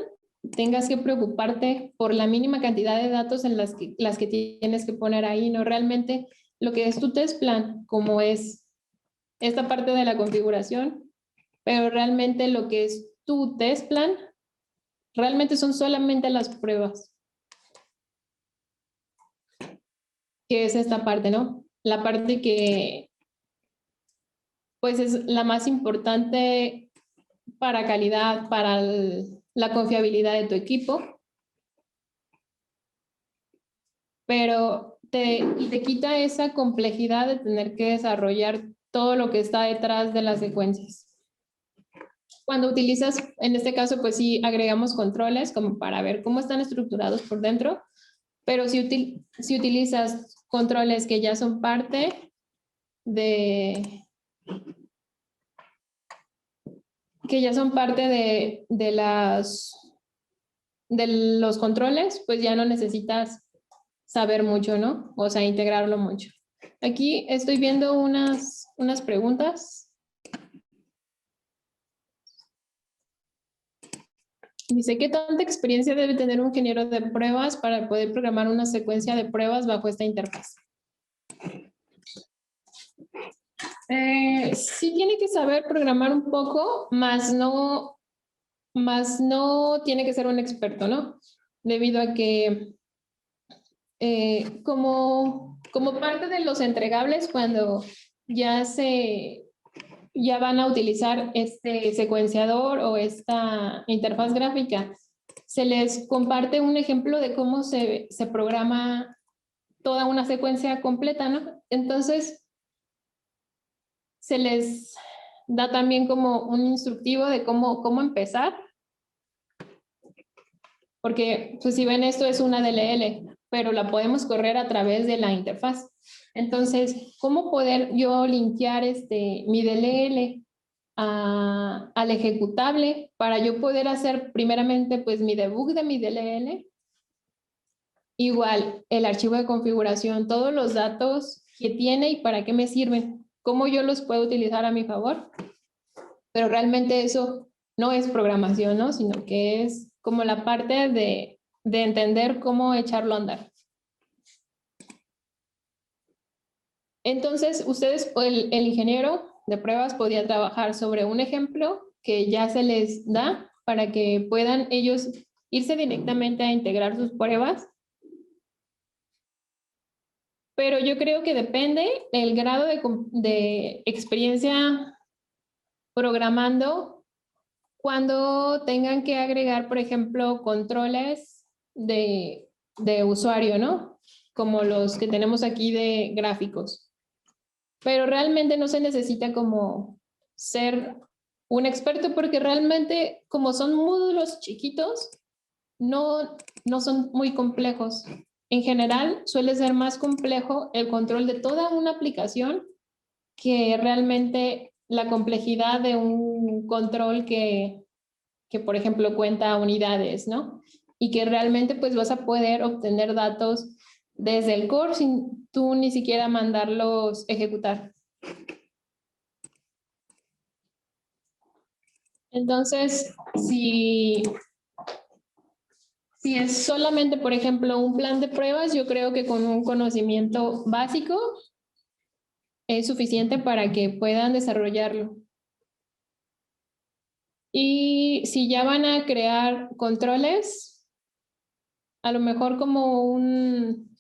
tengas que preocuparte por la mínima cantidad de datos en las que tienes que poner ahí, ¿no? Realmente lo que es tu test plan, como es esta parte de la configuración, pero realmente lo que es tu test plan, realmente son solamente las pruebas. Que es esta parte, ¿no? La parte que pues es la más importante para calidad, para la confiabilidad de tu equipo, pero te quita esa complejidad de tener que desarrollar todo lo que está detrás de las secuencias. Cuando utilizas, en este caso, pues sí agregamos controles como para ver cómo están estructurados por dentro, pero si utilizas controles que ya son parte de de los controles, pues ya no necesitas saber mucho, ¿no? O sea, integrarlo mucho. Aquí estoy viendo unas preguntas. Dice, ¿qué tanta experiencia debe tener un ingeniero de pruebas para poder programar una secuencia de pruebas bajo esta interfaz? Sí tiene que saber programar un poco, más no tiene que ser un experto, ¿no? Debido a que como parte de los entregables, cuando ya van a utilizar este secuenciador o esta interfaz gráfica, se les comparte un ejemplo de cómo se programa toda una secuencia completa, ¿no? Entonces, se les da también como un instructivo de cómo empezar, porque pues si ven, esto es una DLL, pero la podemos correr a través de la interfaz. Entonces, ¿cómo poder yo linkear mi DLL al ejecutable para yo poder hacer primeramente pues mi debug de mi DLL? Igual, el archivo de configuración, todos los datos que tiene y para qué me sirven, cómo yo los puedo utilizar a mi favor. Pero realmente eso no es programación, ¿no? Sino que es como la parte de entender cómo echarlo a andar. Entonces, ustedes, el ingeniero de pruebas podía trabajar sobre un ejemplo que ya se les da para que puedan ellos irse directamente a integrar sus pruebas. Pero yo creo que depende del grado de experiencia programando cuando tengan que agregar, por ejemplo, controles de usuario, ¿no? Como los que tenemos aquí de gráficos. Pero realmente no se necesita como ser un experto, porque realmente como son módulos chiquitos, no son muy complejos. En general, suele ser más complejo el control de toda una aplicación que realmente la complejidad de un control que por ejemplo, cuenta unidades, ¿no? Y que realmente pues vas a poder obtener datos desde el core sin tú ni siquiera mandarlos ejecutar. Entonces, si es solamente, por ejemplo, un plan de pruebas, yo creo que con un conocimiento básico es suficiente para que puedan desarrollarlo. Y si ya van a crear controles, a lo mejor como un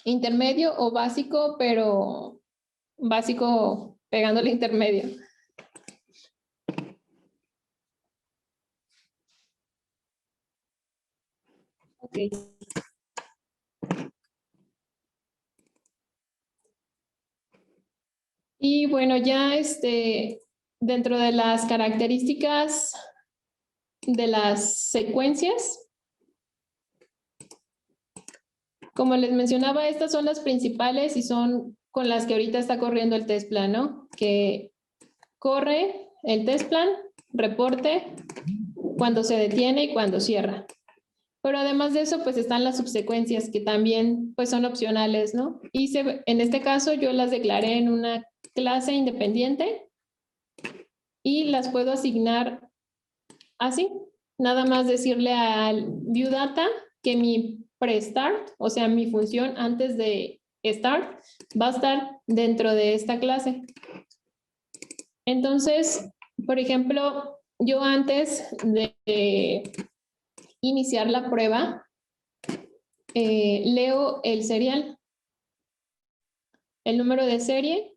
intermedio o básico, pero básico pegándole intermedio. Okay. Y bueno, ya dentro de las características de las secuencias, como les mencionaba, estas son las principales y son con las que ahorita está corriendo el test plan, ¿no? Que corre el test plan, reporte cuando se detiene y cuando cierra. Pero además de eso, pues están las subsecuencias que también pues son opcionales, ¿no? Y en este caso yo las declaré en una clase independiente y las puedo asignar así. Nada más decirle al viewData que mi pre-start, o sea, mi función antes de start, va a estar dentro de esta clase. Entonces, por ejemplo, yo antes de iniciar la prueba, leo el serial, el número de serie,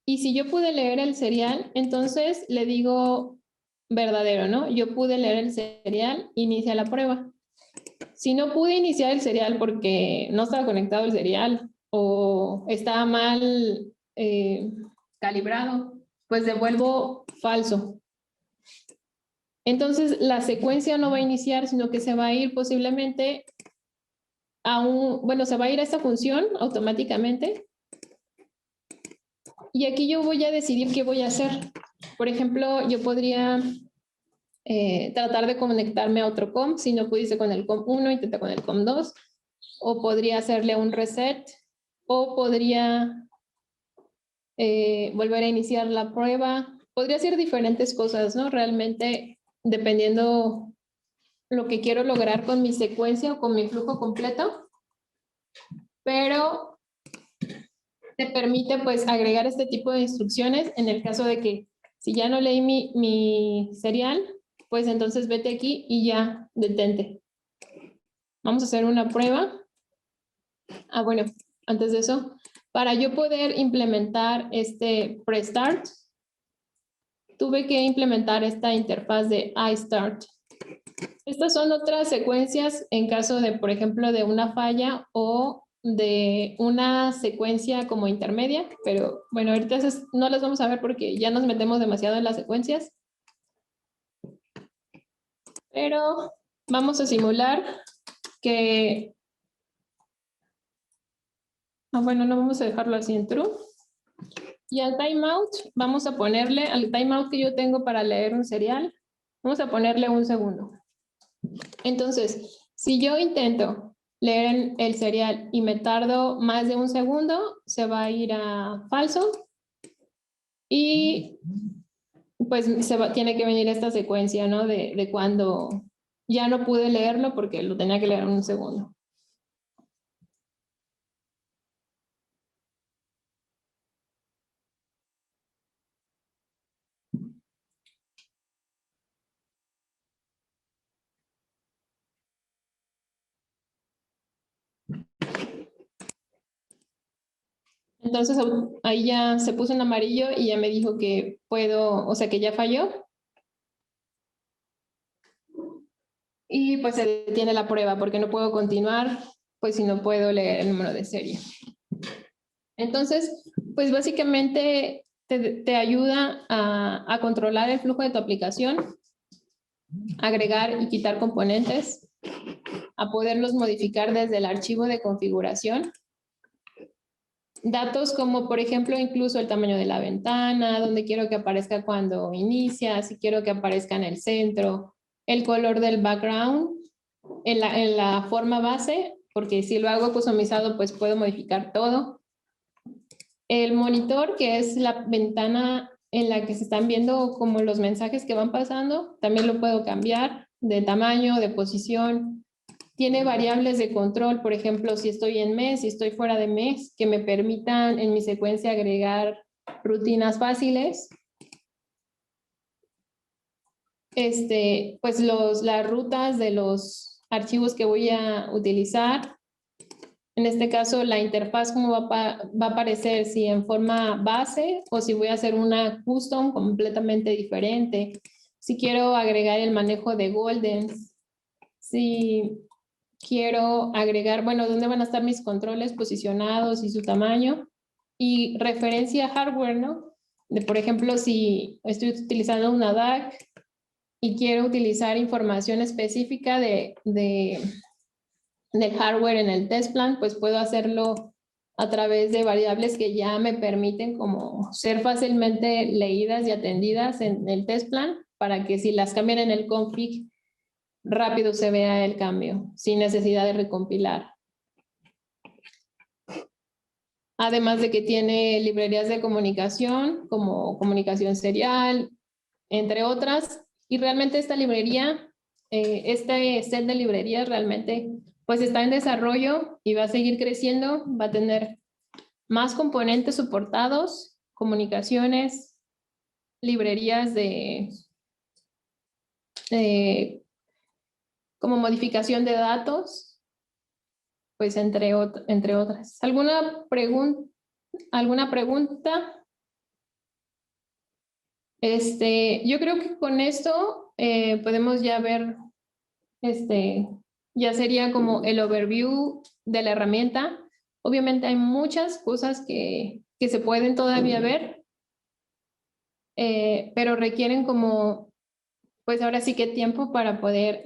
y si yo pude leer el serial, entonces le digo verdadero, ¿no? Yo pude leer el serial, inicia la prueba. Si no pude iniciar el serial porque no estaba conectado el serial o estaba mal calibrado, pues devuelvo falso. Entonces la secuencia no va a iniciar, sino que se va a ir posiblemente se va a ir a esta función automáticamente. Y aquí yo voy a decidir qué voy a hacer. Por ejemplo, yo podría tratar de conectarme a otro COM. Si no pudiste con el COM 1, intenta con el COM 2. O podría hacerle un reset. O podría volver a iniciar la prueba. Podría hacer diferentes cosas, ¿no? Realmente, dependiendo lo que quiero lograr con mi secuencia o con mi flujo completo. Pero te permite pues agregar este tipo de instrucciones en el caso de que si ya no leí mi serial, pues entonces vete aquí y ya detente. Vamos a hacer una prueba. Bueno, antes de eso, para yo poder implementar este pre-start, tuve que implementar esta interfaz de iStart. Estas son otras secuencias en caso de, por ejemplo, de una falla o de una secuencia como intermedia, pero bueno, ahorita no las vamos a ver porque ya nos metemos demasiado en las secuencias. Pero vamos a simular que... bueno, no vamos a dejarlo así en true. Y al timeout, vamos a ponerle, al timeout que yo tengo para leer un serial, vamos a ponerle 1 segundo. Entonces, si yo intento leer el serial y me tardo más de 1 segundo, se va a ir a falso. Y pues tiene que venir esta secuencia, ¿no? De cuando ya no pude leerlo porque lo tenía que leer en 1 segundo. Entonces ahí ya se puso en amarillo y ya me dijo que puedo, o sea que ya falló. Y pues se detiene la prueba porque no puedo continuar, pues si no puedo leer el número de serie. Entonces, pues básicamente te ayuda a controlar el flujo de tu aplicación, agregar y quitar componentes, a poderlos modificar desde el archivo de configuración. Datos como, por ejemplo, incluso el tamaño de la ventana, donde quiero que aparezca cuando inicia, si quiero que aparezca en el centro, el color del background, en la forma base, porque si lo hago customizado, pues puedo modificar todo. El monitor, que es la ventana en la que se están viendo como los mensajes que van pasando, también lo puedo cambiar de tamaño, de posición. Tiene variables de control, por ejemplo, si estoy en mes, si estoy fuera de mes, que me permitan en mi secuencia agregar rutinas fáciles. Pues las rutas de los archivos que voy a utilizar. En este caso, la interfaz, cómo va a aparecer, si en forma base o si voy a hacer una custom completamente diferente. Si quiero agregar el manejo de Goldens, si quiero agregar, bueno, dónde van a estar mis controles posicionados y su tamaño. Y referencia a hardware, ¿no? Por ejemplo, si estoy utilizando una DAC y quiero utilizar información específica del hardware en el test plan, pues puedo hacerlo a través de variables que ya me permiten como ser fácilmente leídas y atendidas en el test plan para que si las cambian en el config, rápido se vea el cambio, sin necesidad de recompilar. Además de que tiene librerías de comunicación, como comunicación serial, entre otras. Y realmente esta librería, este set de librerías realmente pues está en desarrollo y va a seguir creciendo, va a tener más componentes soportados, comunicaciones, librerías como modificación de datos, pues entre otras. ¿Alguna pregunta? Yo creo que con esto podemos ya ver, ya sería como el overview de la herramienta. Obviamente hay muchas cosas que se pueden todavía ver, pero requieren como, pues ahora sí que tiempo para poder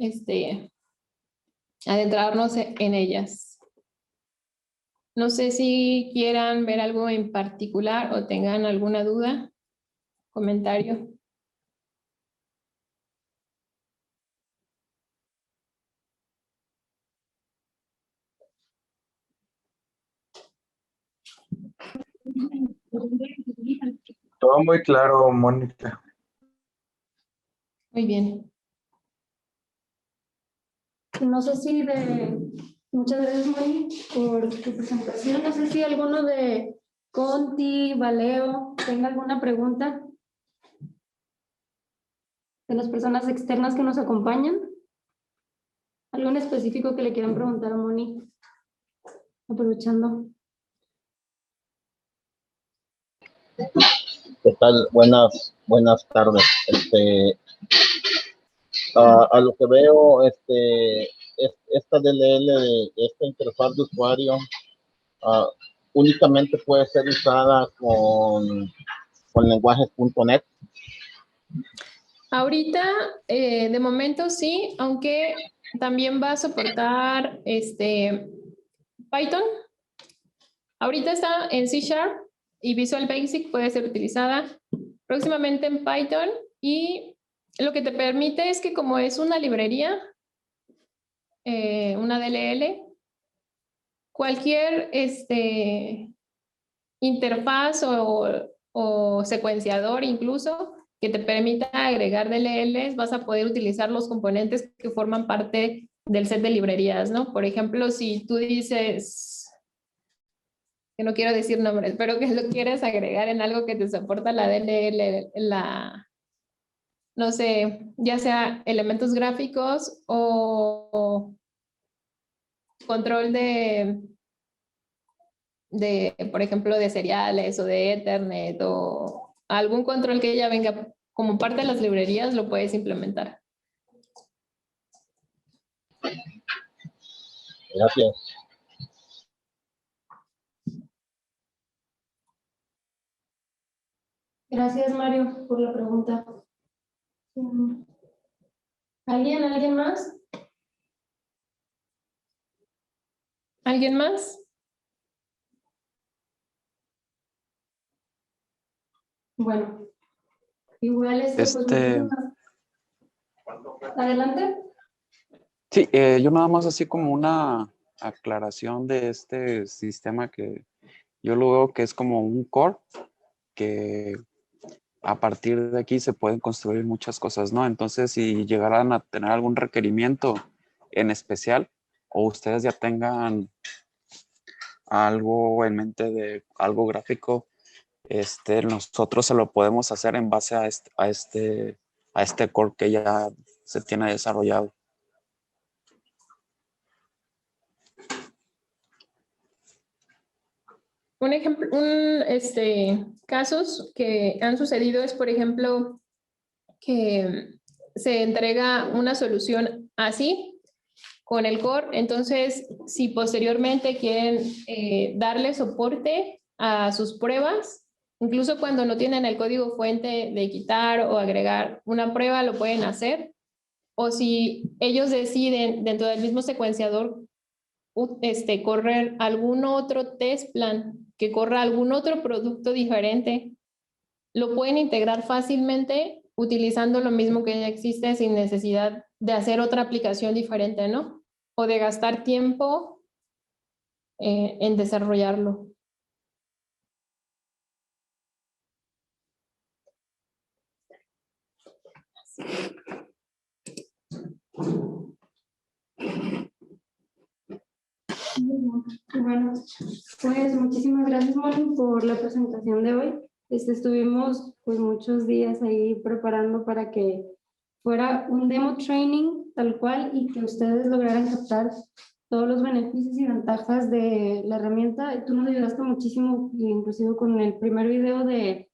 adentrarnos en ellas. No sé si quieran ver algo en particular o tengan alguna duda, comentario. Todo muy claro, Mónica. Muy bien. No sé si muchas gracias, Moni, por tu presentación. No sé si alguno de Conti, Valeo, tenga alguna pregunta de las personas externas que nos acompañan. ¿Algo en específico que le quieran preguntar a Moni? Aprovechando. ¿Qué tal? Buenas tardes. A lo que veo, esta DLL, esta interfaz de usuario, únicamente puede ser usada con lenguajes.net. Ahorita, de momento sí, aunque también va a soportar Python. Ahorita está en C# y Visual Basic puede ser utilizada próximamente en Python, y lo que te permite es que como es una librería, una DLL, cualquier interfaz o secuenciador incluso que te permita agregar DLLs, vas a poder utilizar los componentes que forman parte del set de librerías, ¿no? Por ejemplo, si tú dices, que no quiero decir nombres, pero que lo quieres agregar en algo que te soporta la DLL, no sé, ya sea elementos gráficos o control por ejemplo, de seriales o de Ethernet o algún control que ya venga como parte de las librerías, lo puedes implementar. Gracias. Gracias, Mario, por la pregunta. ¿Alguien más? ¿Alguien más? Bueno, igual pues, adelante. Sí, yo nada más así como una aclaración de este sistema que yo lo veo que es como un core, que a partir de aquí se pueden construir muchas cosas, ¿no? Entonces, si llegaran a tener algún requerimiento en especial o ustedes ya tengan algo en mente de algo gráfico, nosotros se lo podemos hacer en base a este core que ya se tiene desarrollado. Un ejemplo, casos que han sucedido es, por ejemplo, que se entrega una solución así con el core. Entonces, si posteriormente quieren darle soporte a sus pruebas, incluso cuando no tienen el código fuente de quitar o agregar una prueba, lo pueden hacer. O si ellos deciden dentro del mismo secuenciador correr algún otro test plan que corra algún otro producto diferente, lo pueden integrar fácilmente utilizando lo mismo que ya existe sin necesidad de hacer otra aplicación diferente, ¿no? O de gastar tiempo en desarrollarlo. Bueno, pues muchísimas gracias, Moni, por la presentación de hoy. Estuvimos pues muchos días ahí preparando para que fuera un demo training tal cual y que ustedes lograran captar todos los beneficios y ventajas de la herramienta. Tú nos ayudaste muchísimo, inclusive con el primer video de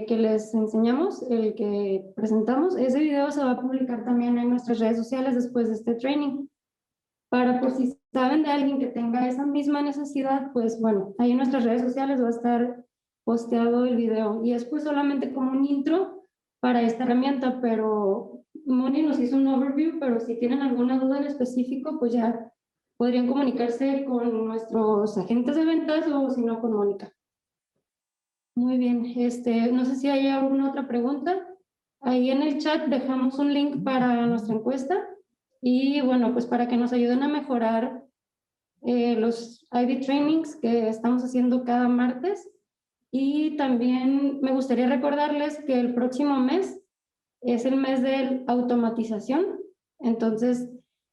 que les enseñamos, el que presentamos. Ese video se va a publicar también en nuestras redes sociales después de este training. Para por si saben de alguien que tenga esa misma necesidad, pues bueno, ahí en nuestras redes sociales va a estar posteado el video. Y es pues solamente como un intro para esta herramienta, pero Moni nos hizo un overview, pero si tienen alguna duda en específico, pues ya podrían comunicarse con nuestros agentes de ventas o si no con Mónica. Muy bien, no sé si hay alguna otra pregunta. Ahí en el chat dejamos un link para nuestra encuesta y bueno, pues para que nos ayuden a mejorar los IB trainings que estamos haciendo cada martes. Y también me gustaría recordarles que el próximo mes es el mes de automatización. Entonces,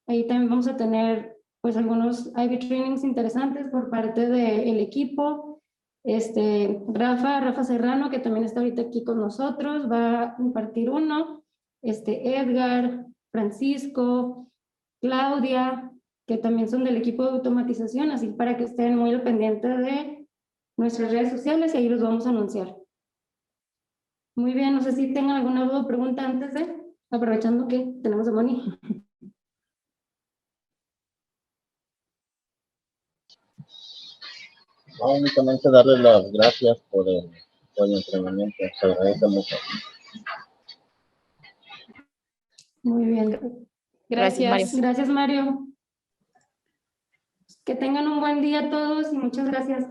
ahí también vamos a tener pues algunos IB trainings interesantes por parte del equipo. Rafa Serrano, que también está ahorita aquí con nosotros, va a impartir uno. Edgar, Francisco, Claudia, que también son del equipo de automatización, así para que estén muy al pendiente de nuestras redes sociales y ahí los vamos a anunciar. Muy bien, no sé si tengan alguna duda o pregunta antes de, aprovechando que tenemos a Moni. No, únicamente darle las gracias por el entrenamiento, se agradece mucho. Muy bien. Gracias. Gracias, Mario. Que tengan un buen día todos y muchas gracias.